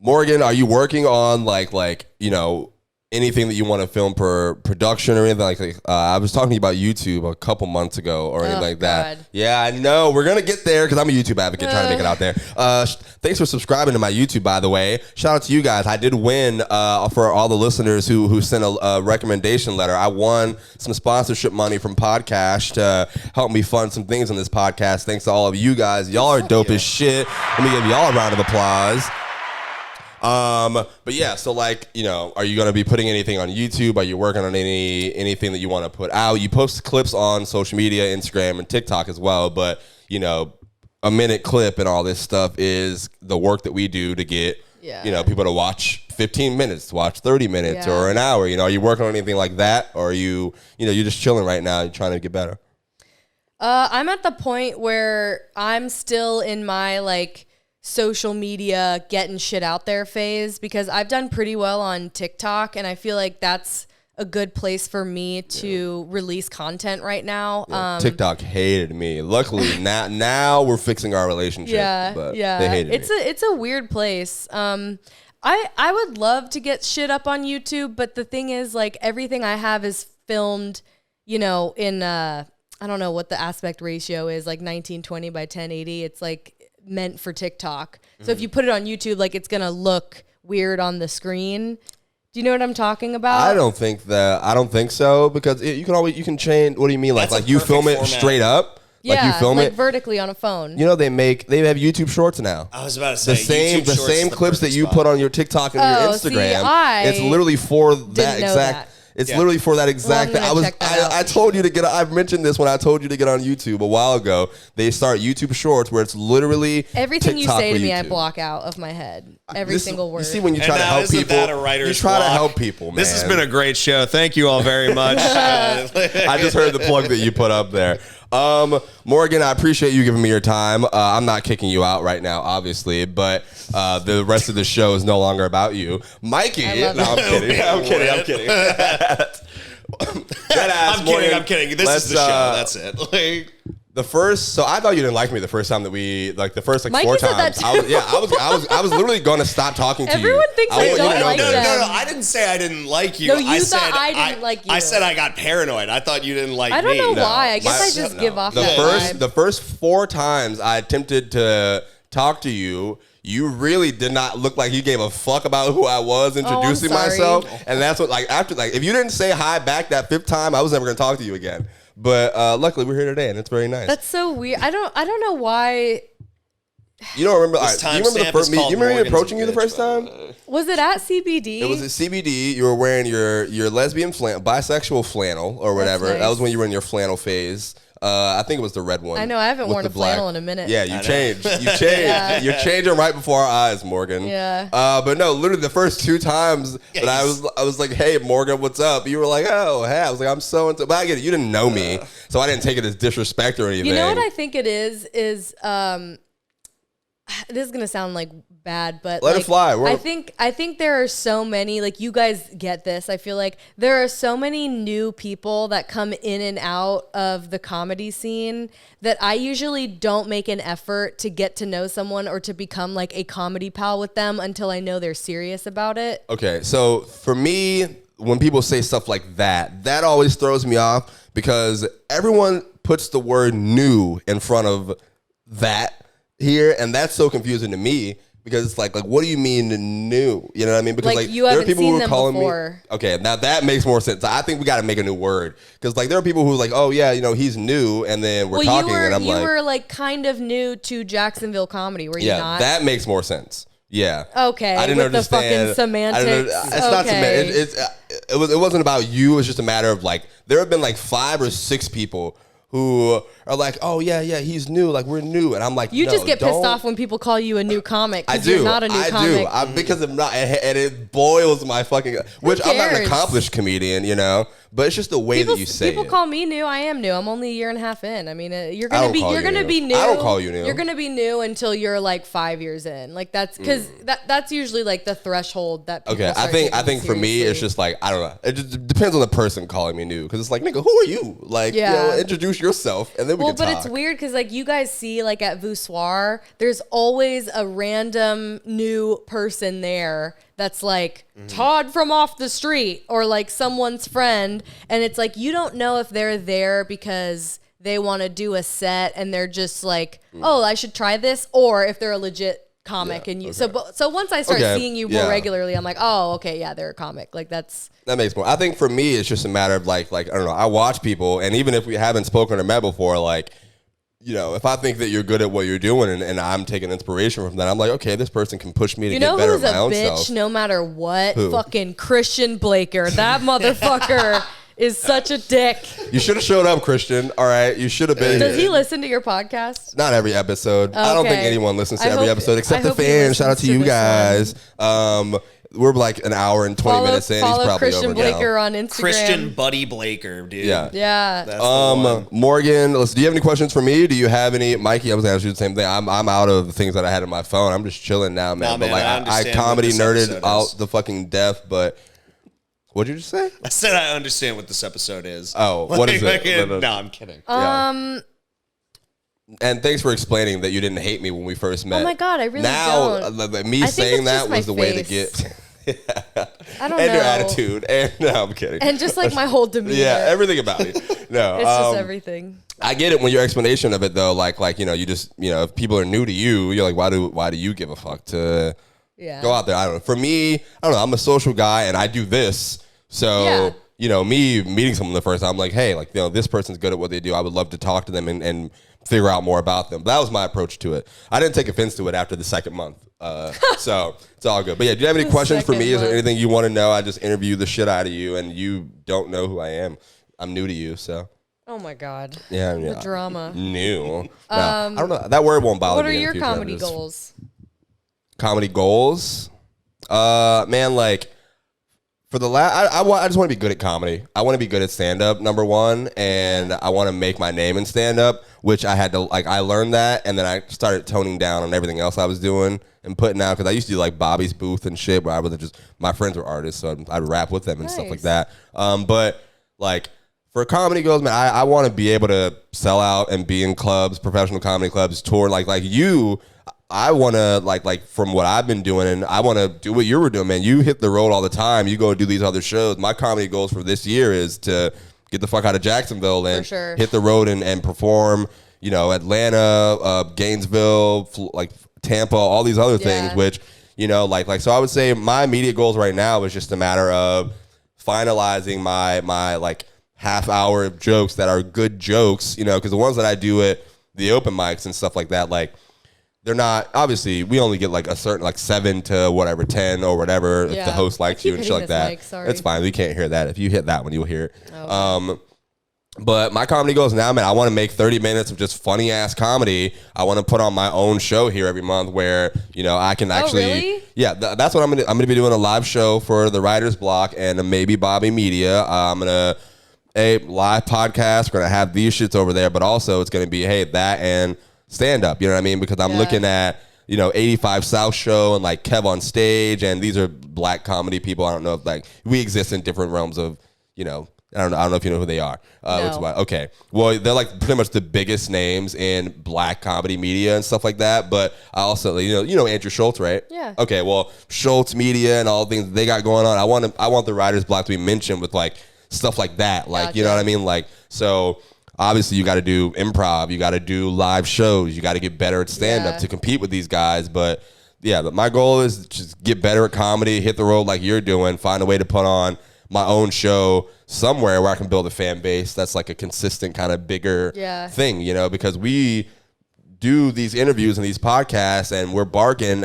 Morgan, are you working on anything that you want to film for production or anything I was talking to you about YouTube a couple months ago or anything like that. God. Yeah, I know. We're going to get there because I'm a YouTube advocate trying to make it out there. Thanks for subscribing to my YouTube, by the way. Shout out to you guys. I did win for all the listeners who sent a recommendation letter. I won some sponsorship money from Podcast to help me fund some things on this podcast. Thanks to all of you guys. Y'all are dope as shit. Let me give y'all a round of applause. But yeah, so are you going to be putting anything on YouTube? Are you working on anything that you want to put out? You post clips on social media, Instagram and TikTok as well, but a minute clip and all this stuff is the work that we do to get, people to watch 15 minutes, to watch 30 minutes or an hour. Are you working on anything like that? Or are you, you're just chilling right now and trying to get better? I'm at the point where I'm still in my social media getting shit out there phase because I've done pretty well on TikTok and I feel like that's a good place for me to release content right now. TikTok hated me. Luckily now we're fixing our relationship. But they hated me. It's a weird place. I would love to get shit up on YouTube, but the thing is everything I have is filmed, in I don't know what the aspect ratio is, 1920 by 1080. It's meant for TikTok. So if you put it on YouTube, it's gonna look weird on the screen. Do you know what I'm talking about? I don't think so because you can change. What do you mean? Like you film it format. Straight up? Yeah, you film it vertically on a phone. They have YouTube Shorts now. I was about to say the same clips that you put on your TikTok and your Instagram. It's literally for that exact. It's literally for that exact thing. I told you to get. I've mentioned this when I told you to get on YouTube a while ago. They start YouTube Shorts where it's literally everything TikTok you say to me. YouTube. I block out of my head. Every single word. You see when you try to help people. You try to help people. Man. This has been a great show. Thank you all very much. I just heard the plug that you put up there. Morgan, I appreciate you giving me your time. I'm not kicking you out right now, obviously, but the rest of the show is no longer about you. Mikey, I'm kidding. I'm kidding. I'm kidding. This is the show. That's it. So I thought you didn't like me the first time that we the first Mikey 4 said times. that I was literally going to stop talking to you. Everyone thinks I don't like them. No. I didn't say I didn't like you. No, you thought I didn't like you. I said I got paranoid. I thought you didn't like me. I don't know why. I guess I just give off that vibe. The first 4 times I attempted to talk to you, you really did not look like you gave a fuck about who I was introducing myself. And that's what if you didn't say hi back that 5th time, I was never going to talk to you again. But luckily we're here today and it's very nice. That's so weird. I don't know why. You don't remember? Do you remember the first? You remember me approaching you the first time? Was it at CBD? It was at CBD. You were wearing your lesbian bisexual flannel or whatever. Nice. That was when you were in your flannel phase. I think it was the red one. I know. I haven't with worn the a flannel black. in a minute. Yeah, you changed. You changed. Yeah. You're changing right before our eyes, Morgan. Yeah. But no, literally the first 2 times that I was like, hey, Morgan, what's up? You were like, oh, hey. I was like, I'm so into. But I get it. You didn't know me, so I didn't take it as disrespect or anything. You know what I think it is this is gonna sound like bad, but let like, it fly. I think there are so many, like, you guys get this. I feel like there are so many new people that come in and out of the comedy scene that I usually don't make an effort to get to know someone or to become like a comedy pal with them until I know they're serious about it. Okay, so for me, when people say stuff like that, that always throws me off because everyone puts the word new in front of that here, and that's so confusing to me because it's like what do you mean new? You know what I mean? Because like you there are haven't people seen who are them calling before. me. Okay, now that makes more sense. I think we got to make a new word because like there are people who are like, oh yeah, you know, he's new, and then we're talking, and I'm like, you were like kind of new to Jacksonville comedy, were you not? That makes more sense. Yeah. Okay. I didn't with understand the fucking semantics. It's not semantics. It wasn't about you. It was just a matter of like there have been like 5 or 6 people who are like, oh yeah, he's new, like we're new, and I'm like, you just get pissed off when people call you a new comic. I do. You're not a new comic. I do. Because I'm not, and it boils my fucking. Which I'm not an accomplished comedian, you know, but it's just the way that you say people it. call me new. I am new. I'm only a year and a half in. I mean, you're I gonna don't be call you're you gonna new. be new. I don't call you new. You're gonna be new until you're like 5 years in. Like that's because that's usually like the threshold that. People Okay, start I think for me it's just like I don't know. It just depends on the person calling me new because it's like, nigga, who are you? Like, you know, introduce yourself and then we can talk. But it's weird because like you guys see like at Voussoir, there's always a random new person there that's like Todd from off the street or like someone's friend, and it's like you don't know if they're there because they want to do a set and they're just like, oh, I should try this, or if they're a legit comic and you. Okay. So once I start seeing you more regularly, I'm like, oh, okay, yeah, they're a comic. Like that makes more. I think for me, it's just a matter of like I don't know. I watch people, and even if we haven't spoken or met before, like, you know, if I think that you're good at what you're doing and I'm taking inspiration from that, I'm like, okay, this person can push me to get better at my own self. You know who's a bitch no matter what? Who? Fucking Christian Blaker. That motherfucker is such a dick. You should have showed up, Christian. All right, you should have been. Does he listen to your podcast? Not every episode. Okay. I don't think anyone listens to every episode except the fans. Shout out to you guys. We're like an hour and 20 minutes in. He's probably Christian over Blaker now. On Instagram. Christian Buddy Blaker, dude. Yeah. That's the one. Morgan, do you have any questions for me? Do you have any? Mikey, I was asking you the same thing. I'm out of the things that I had in my phone. I'm just chilling now, man. But like I comedy nerded out the fucking death, but what'd you just say? I said I understand what this episode is. Oh, what is it? No, I'm kidding. And thanks for explaining that you didn't hate me when we first met. Oh my God, I really don't. Now, me saying that was the way to get. I don't know. And your attitude. And no, I'm kidding. And just like my whole demeanor. Yeah, everything about you. No, it's just everything. I get it when your explanation of it though, like you know, you just, you know, if people are new to you, you're like, why do you give a fuck to go out there? I don't know. For me, I don't know. I'm a social guy and I do this, so you know, me meeting someone the first time, I'm like, hey, like, you know, this person's good at what they do. I would love to talk to them and figure out more about them. But that was my approach to it. I didn't take offense to it after the second month. So it's all good. But yeah, do you have any questions for me? Is there anything you want to know? I just interview the shit out of you and you don't know who I am. I'm new to you, so. Oh my God. Yeah. The drama. New. I don't know. That word won't bother me. What are your comedy goals? Comedy goals? Man, like, for the I just want to be good at comedy. I want to be good at stand-up, number one, and I want to make my name in stand-up, which I had to, like, I learned that, and then I started toning down on everything else I was doing and putting out, because I used to do, like, Bobby's Booth and shit, where I was just, my friends were artists, so I'd rap with them and stuff like that. But, like, for comedy goals, man, I want to be able to sell out and be in clubs, professional comedy clubs, tour, like you. I want to, like from what I've been doing, and I want to do what you were doing, man. You hit the road all the time. You go do these other shows. My comedy goals for this year is to get the fuck out of Jacksonville and hit the road and perform, you know, Atlanta, Gainesville, like Tampa, all these other things, which, you know, like, so I would say my immediate goals right now is just a matter of finalizing my like half-hour jokes that are good jokes, you know, because the ones that I do at the open mics and stuff like that, like, they're not, obviously, we only get like a certain, like 7 to whatever, 10 or whatever, if the host likes you and shit like that. It's fine. We can't hear that. If you hit that one, you'll hear it. But my comedy goes now, man, I want to make 30 minutes of just funny ass comedy. I want to put on my own show here every month where, I can actually, really? Yeah, that's what I'm going to be doing a live show for the Writer's Block and Maybe Bobby Media. I'm going to, a live podcast. We're going to have these shits over there, but also it's going to be, hey, that and stand up, you know what I mean? Because I'm looking at, 85 South Show and like Kev on Stage, and these are black comedy people. I don't know if we exist in different realms of, I don't know if you know who they are. No. Okay. Well, they're like pretty much the biggest names in black comedy media and stuff like that. But I also, you know Andrew Schultz, right? Yeah. Okay. Well, Schultz Media and all the things they got going on. I want the Writer's Block to be mentioned with like stuff like that. Like, Gotcha. you know what I mean? Like, so obviously you got to do improv. You got to do live shows. You got to get better at stand up to compete with these guys. But my goal is just get better at comedy, hit the road like you're doing, find a way to put on my own show somewhere where I can build a fan base that's like a consistent kind of bigger thing, because we do these interviews and these podcasts and we're barking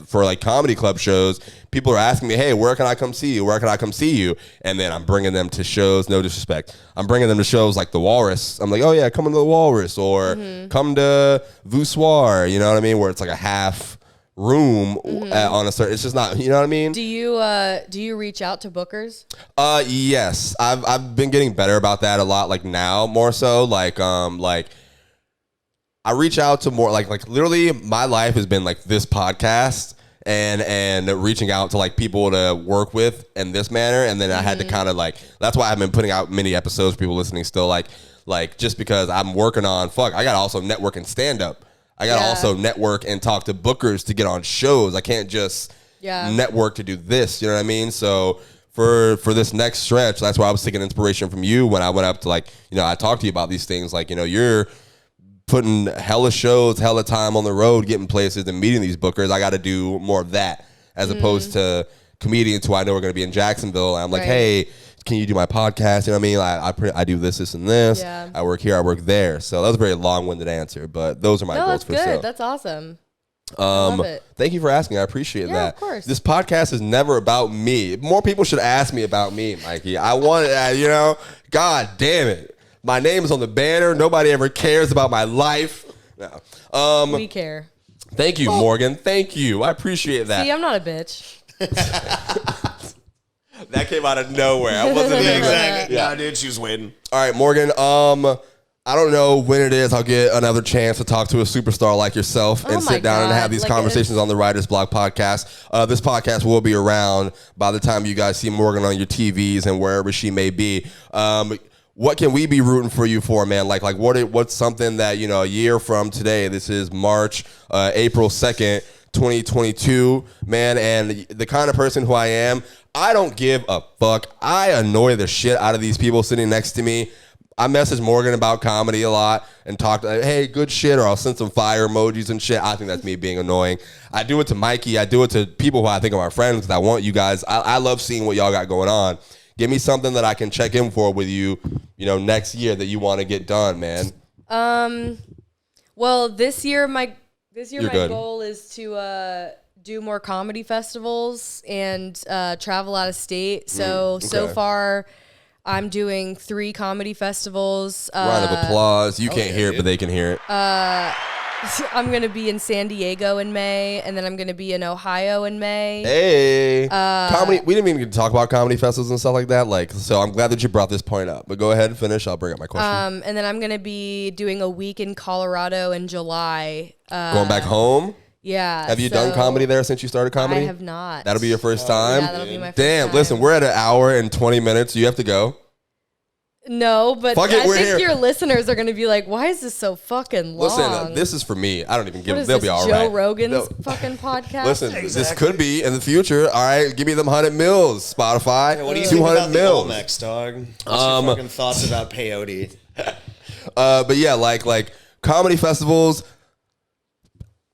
for like comedy club shows. People are asking me, hey, where can I come see you? Where can I come see you? And then I'm bringing them to shows, no disrespect. I'm bringing them to shows like The Walrus. I'm like, oh yeah, come to The Walrus or come to Voussoir, you know what I mean? Where it's like a half room on a certain, it's just not, you know what I mean? Do you reach out to bookers? Yes, I've been getting better about that a lot, like now more so, like I reach out to more like literally my life has been like this podcast and reaching out to like people to work with in this manner, and then I had to kind of like, that's why I've been putting out many episodes for people listening still, like just because I'm working on I gotta also network and stand up. I got to also network and talk to bookers to get on shows. I can't just network to do this. You know what I mean? So for this next stretch, that's why I was taking inspiration from you when I went up to I talked to you about these things. Like, you're putting hella shows, hella time on the road, getting places and meeting these bookers. I got to do more of that as opposed to comedians who I know are going to be in Jacksonville. And I'm like, hey, can you do my podcast? You know what I mean? I do this, and this. Yeah. I work here, I work there. So that was a very long-winded answer, but those are my goals for sale. That's awesome. I love it. Thank you for asking. I appreciate that. Yeah, of course. This podcast is never about me. More people should ask me about me, Mikey. I want it, God damn it. My name is on the banner. Nobody ever cares about my life. No. We care. Thank you, Morgan. Thank you. I appreciate that. See, I'm not a bitch. That came out of nowhere. I wasn't exactly. Yeah, dude, she was waiting. All right, Morgan. I don't know when it is I'll get another chance to talk to a superstar like yourself and sit down and have these conversations on the Writer's Block podcast. This podcast will be around by the time you guys see Morgan on your TVs and wherever she may be. What can we be rooting for you for, man? Like what's something that, a year from today, this is March, April 2nd, 2022, man, and the kind of person who I am, I don't give a fuck. I annoy the shit out of these people sitting next to me. I message Morgan about comedy a lot and talk to, hey, good shit, or I'll send some fire emojis and shit. I think that's me being annoying. I do it to Mikey. I do it to people who I think are my friends because I want you guys. I love seeing what y'all got going on. Give me something that I can check in for with you, next year that you want to get done, man. Well, this year my goal is to do more comedy festivals and travel out of state. So far, I'm doing 3 comedy festivals. Round of applause. You can't hear it, but they can hear it. I'm going to be in San Diego in May, and then I'm going to be in Ohio in May. Hey. Comedy. We didn't even talk about comedy festivals and stuff like that. So I'm glad that you brought this point up. But go ahead and finish. I'll bring up my question. And then I'm going to be doing a week in Colorado in July. Going back home? Yeah. Have you done comedy there since you started comedy? I have not. That'll be your first time? Yeah, that'll be my first time. Damn, listen, we're at 1 hour and 20 minutes. You have to go. No, but I think your listeners are going to be like, why is this so fucking long? Listen, this is for me. I don't even give what is They'll this, be all Joe right. Rogan's fucking podcast? Listen, this could be in the future. All right, give me them 100 mils, Spotify. Yeah, what do you 200 think about mils. the Olmecs, dog? What's your fucking thoughts about peyote? But yeah, like comedy festivals,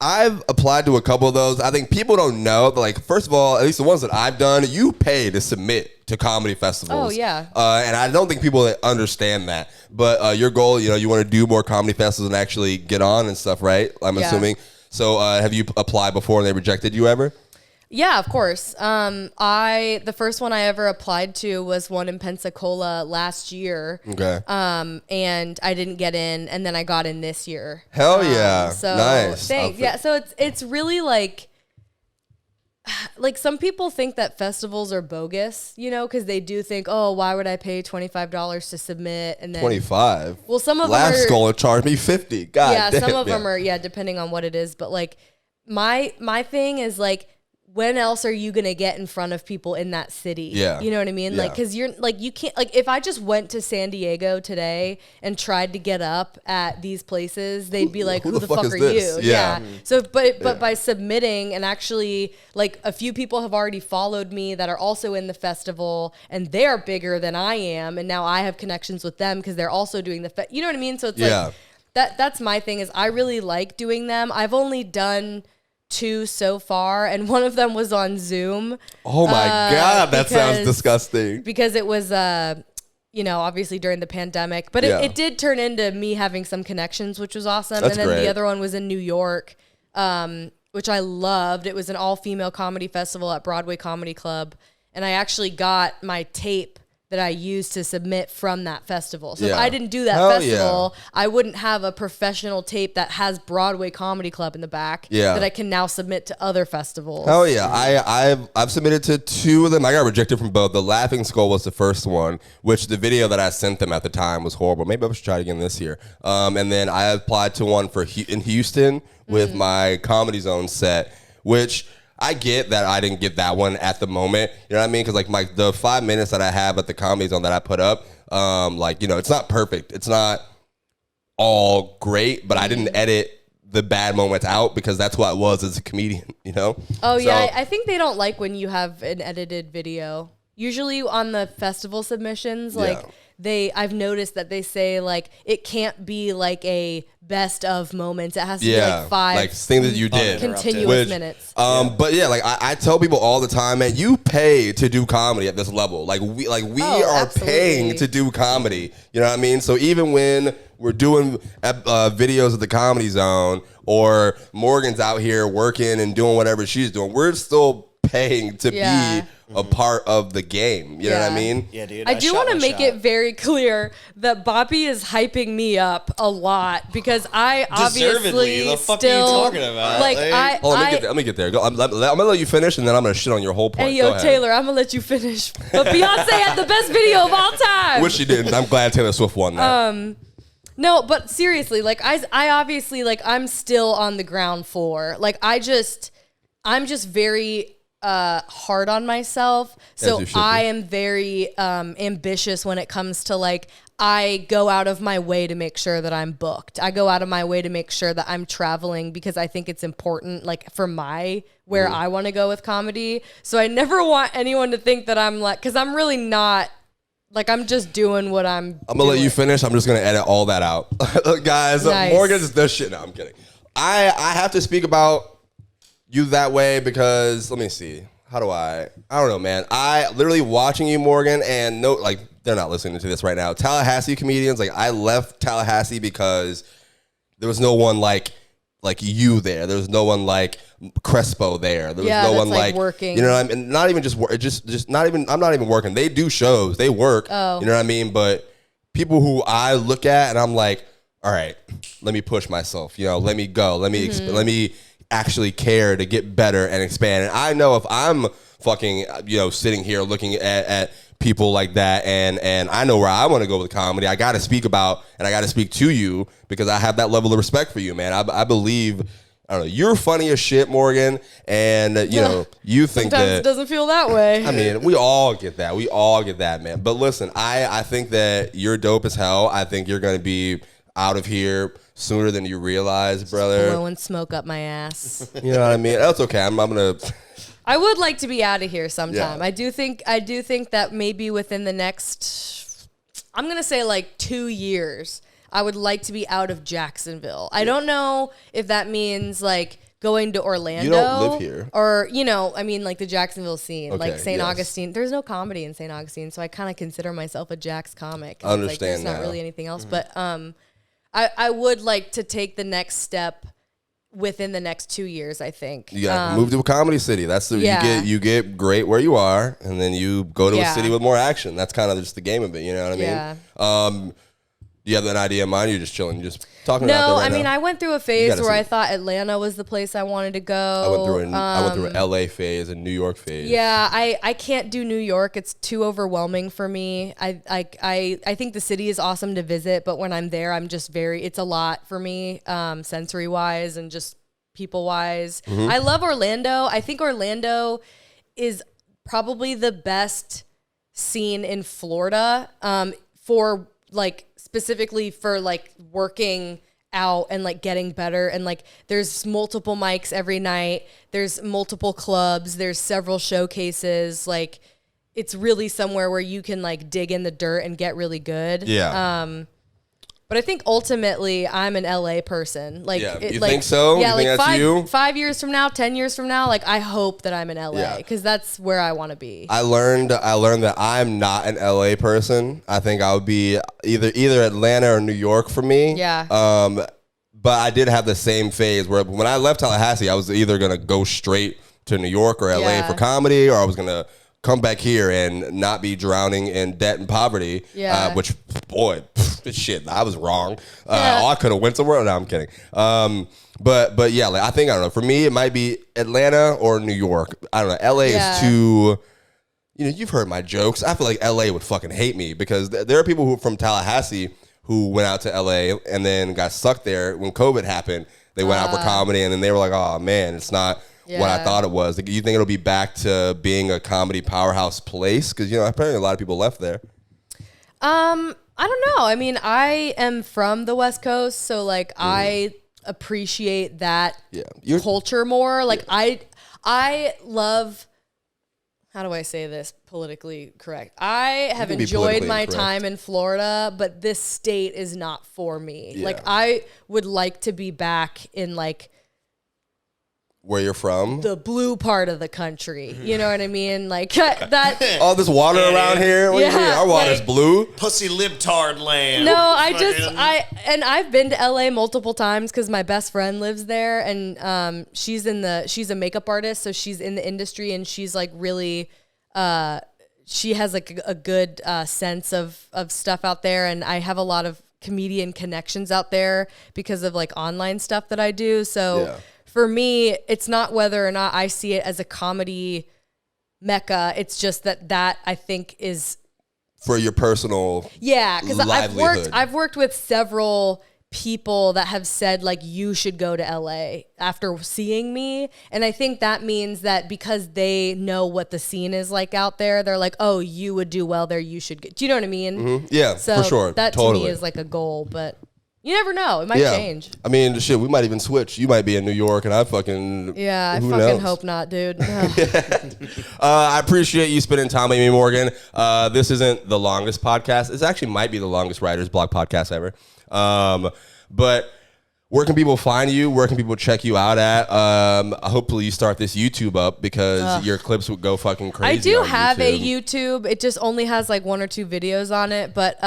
I've applied to a couple of those. I think people don't know that, first of all, at least the ones that I've done, you pay to submit to comedy festivals. Oh, yeah. And I don't think people understand that. But your goal, you want to do more comedy festivals and actually get on and stuff, right? I'm assuming. So have you applied before and they rejected you ever? Yeah, of course. The first one I ever applied to was one in Pensacola last year. Okay. And I didn't get in, and then I got in this year. Hell yeah. So Nice. thanks. Yeah, so it's really like some people think that festivals are bogus, because they do think, oh, why would I pay $25 to submit? And then 25. Well, some of last them are, school charged me 50. God yeah, damn, some of them are, depending on what it is. But like my thing is like, when else are you going to get in front of people in that city? Yeah. You know what I mean? Yeah. Like, cause you're like, you can't, like, if I just went to San Diego today and tried to get up at these places, they'd be like, who the fuck are this? you? Yeah. So, but by submitting, and actually like a few people have already followed me that are also in the festival, and they're bigger than I am. And now I have connections with them because they're also doing you know what I mean? So it's like, that's my thing is I really like doing them. I've only done 2 so far, and one of them was on Zoom. Oh my God, that sounds disgusting. Because it was, obviously during the pandemic, but it did turn into me having some connections, which was awesome. That's and then great. the other one was in New York, which I loved. It was an all-female comedy festival at Broadway Comedy Club, and I actually got my tape that I used to submit from that festival. So if I didn't do that festival, I wouldn't have a professional tape that has Broadway Comedy Club in the back that I can now submit to other festivals. Hell yeah. I've submitted to 2 of them. I got rejected from both. The Laughing Skull was the first one, which the video that I sent them at the time was horrible. Maybe I should try it again this year. And then I applied to one in Houston with my Comedy Zone set, which I get that I didn't get that one at the moment. You know what I mean? Because like the 5 minutes that I have at the Comedy Zone that I put up, it's not perfect. It's not all great, but I didn't edit the bad moments out because that's what I was as a comedian, Oh, yeah. I think they don't like when you have an edited video. Usually on the festival submissions, I've noticed that they say like it can't be like a best of moments. It has to be like 5 like things that you did continuous minutes. But yeah, like I tell people all the time, man, you pay to do comedy at this level. Like we are paying to do comedy. You know what I mean? So even when we're doing videos at the Comedy Zone or Morgan's out here working and doing whatever she's doing, we're still paying to be a part of the game. You know what I mean? Yeah, dude. I do want to make it very clear that Bobby is hyping me up a lot because I obviously the fuck still, are you talking about? Like, let me get there. I'm gonna let you finish, and then I'm gonna shit on your whole point. Hey, yo, Taylor, I'm gonna let you finish. But Beyonce had the best video of all time. Which she didn't. I'm glad Taylor Swift won that. No, but seriously, like I obviously like I'm still on the ground floor. Like I'm just very hard on myself. So I am very ambitious when it comes to like I go out of my way to make sure that I'm booked. I go out of my way to make sure that I'm traveling because I think it's important like for where I want to go with comedy. So I never want anyone to think that I'm like, cuz I'm really not. Like, I'm just doing what I'm going to let you finish. I'm just going to edit all that out. Guys, nice. Morgan's this shit. No, I'm kidding. I have to speak about you that way because, let me see. How do I don't know, man. I literally watching you, Morgan, and they're not listening to this right now. Tallahassee comedians, like, I left Tallahassee because there was no one like you there. There was no one like Crespo there. There was no one like working. You know what I mean? Not even just not even. I'm not even working. They do shows. They work. Oh. You know what I mean? But people who I look at and I'm like, all right, let me push myself. Let me go. Let me let me actually care to get better and expand. And I know if I'm fucking sitting here looking at people like that, and I know where I want to go with comedy. I got to speak about, and I got to speak to you because I have that level of respect for you, man. I believe, I don't know, you're funny as shit, Morgan, and you think sometimes that it doesn't feel that way. I mean, we all get that. We all get that, man. But listen, I think that you're dope as hell. I think you're gonna be out of here sooner than you realize, brother. Blowing smoke up my ass. You know what I mean? That's okay. I'm gonna. I would like to be out of here sometime. Yeah. I do think that maybe within the next, I'm going to say like 2 years, I would like to be out of Jacksonville. I don't know if that means like going to Orlando. You don't live here. Or, I mean like the Jacksonville scene, Okay, like St. yes. Augustine. There's no comedy in St. Augustine, so I kind of consider myself a Jax comic. I understand like, there's not now. really anything else. But I would like to take the next step within the next 2 years, I think. You gotta move to a comedy city. That's the you get great where you are, and then you go to a city with more action. That's kind of just the game of it. You know what I mean? Yeah. Do you have an idea in mind? You're just chilling, just talking No, about that right I mean, now? I went through a phase where I thought Atlanta was the place I wanted to go. I went through an LA phase, a New York phase. Yeah, I can't do New York. It's too overwhelming for me. I think the city is awesome to visit, but when I'm there, I'm just it's a lot for me, sensory wise and just people wise. I love Orlando. I think Orlando is probably the best scene in Florida, for like specifically for like working out and like getting better, and like there's multiple mics every night, there's multiple clubs, there's several showcases. Like it's really somewhere where you can like dig in the dirt and get really good. But I think ultimately I'm an LA person. Like, you think so? Yeah, you think like 5 years from now, 10 years from now, like I hope that I'm in LA because that's where I want to be. I learned that I'm not an LA person. I think I would be either Atlanta or New York for me. Yeah. But I did have the same phase where when I left Tallahassee, I was either gonna go straight to New York or LA for comedy, or I was gonna come back here and not be drowning in debt and poverty. Yeah. Which, boy, shit, I was wrong. I could have went somewhere. No, I'm kidding. But yeah, like I think, I don't know. For me, it might be Atlanta or New York. I don't know. LA is too. You know, you've heard my jokes. I feel like LA would fucking hate me because there are people who from Tallahassee who went out to LA and then got stuck there when COVID happened. They went out for comedy and then they were like, oh man, it's not what I thought it was. Like, you think it'll be back to being a comedy powerhouse place? Because, you know, apparently a lot of people left there. I don't know. I mean, I am from the West Coast, so like I appreciate that culture more. Like I love, how do I say this politically correct? I have enjoyed my time in Florida, but this state is not for me. Yeah. Like I would like to be back in like where you're from, the blue part of the country. You know what I mean? Like that. All this water around here. What do you mean? Our water's like, blue. Pussy libtard land. No, I've been to LA multiple times because my best friend lives there, and she's a makeup artist, so she's in the industry, and she's like really, she has like a good sense of stuff out there, and I have a lot of comedian connections out there because of like online stuff that I do. So. Yeah. For me, it's not whether or not I see it as a comedy mecca. It's just that I think is for your personal because I've worked with several people that have said like you should go to LA after seeing me, and I think that means that because they know what the scene is like out there, they're like, oh, you would do well there, you should do you know what I mean? Mm-hmm. Yeah, so for sure. That totally. To me is like a goal, but you never know. It might change. I mean, shit, we might even switch. You might be in New York, and I fucking... Yeah, I fucking hope not, dude. I appreciate you spending time with me, Morgan. This isn't the longest podcast. It actually might be the longest Writer's Block podcast ever. But where can people find you? Where can people check you out at? Hopefully you start this YouTube up because your clips would go fucking crazy. I do have a YouTube. It just only has like 1 or 2 videos on it, but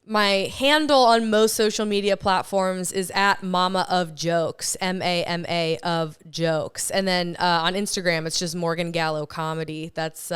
my handle on most social media platforms is at Mama of Jokes, MAMA of Jokes. And then on Instagram, it's just Morgan Gallo Comedy. That's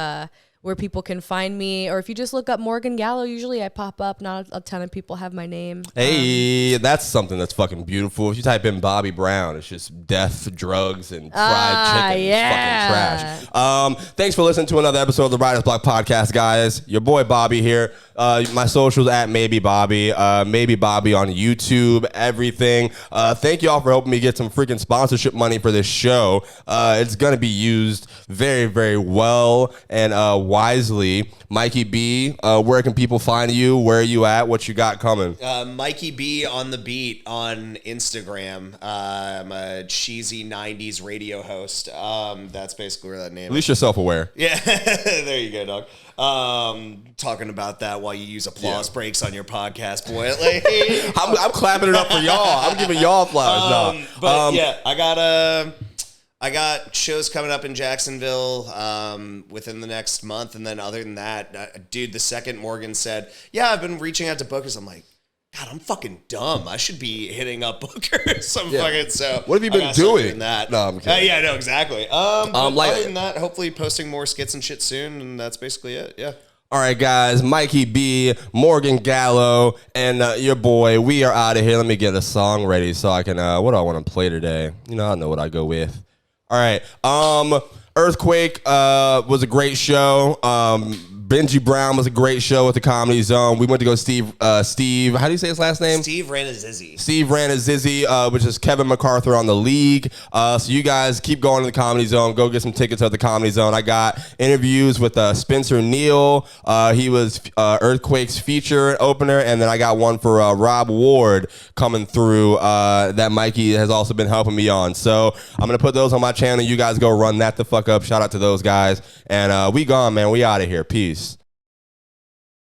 where people can find me. Or if you just look up Morgan Gallo, usually I pop up. Not a ton of people have my name. Hey, that's something that's fucking beautiful. If you type in Bobby Brown, it's just death, drugs, and fried chicken. Yeah. It's fucking trash. Thanks for listening to another episode of the Writer's Block Podcast, guys. Your boy Bobby here. My socials at Maybe Bobby. Maybe Bobby on YouTube, everything. Thank y'all for helping me get some freaking sponsorship money for this show. It's going to be used very, very well and wisely. Mikey B, where can people find you? Where are you at? What you got coming? Mikey B on the beat on Instagram. I'm a cheesy 90s radio host. That's basically where that name is. At least you're self-aware. Yeah, there you go, dog. Talking about that while you use applause breaks on your podcast, boy. Like, I'm clapping it up for y'all. I'm giving y'all flowers. I got shows coming up in Jacksonville within the next month, and then other than that, dude, the second Morgan said, "Yeah, I've been reaching out to bookers," I'm like, God, I'm fucking dumb. I should be hitting up Booker or some fucking so. What have you been doing? That. No, I'm kidding. Yeah, no, exactly. Other than that, hopefully posting more skits and shit soon, and that's basically it. Yeah. All right, guys. Mikey B, Morgan Gallo, and your boy. We are out of here. Let me get a song ready so I can. What do I want to play today? You know, I know what I go with. All right. Earthquake was a great show. Benji Brown was a great show at the Comedy Zone. We went to go Steve. How do you say his last name? Steve Ranazizzi. Steve Ranazizzi, which is Kevin MacArthur on The League. So you guys keep going to the Comedy Zone. Go get some tickets at the Comedy Zone. I got interviews with Spencer Neal. He was Earthquake's feature opener. And then I got one for Rob Ward coming through that Mikey has also been helping me on. So I'm going to put those on my channel. You guys go run that the fuck up. Shout out to those guys. And we gone, man. We out of here. Peace.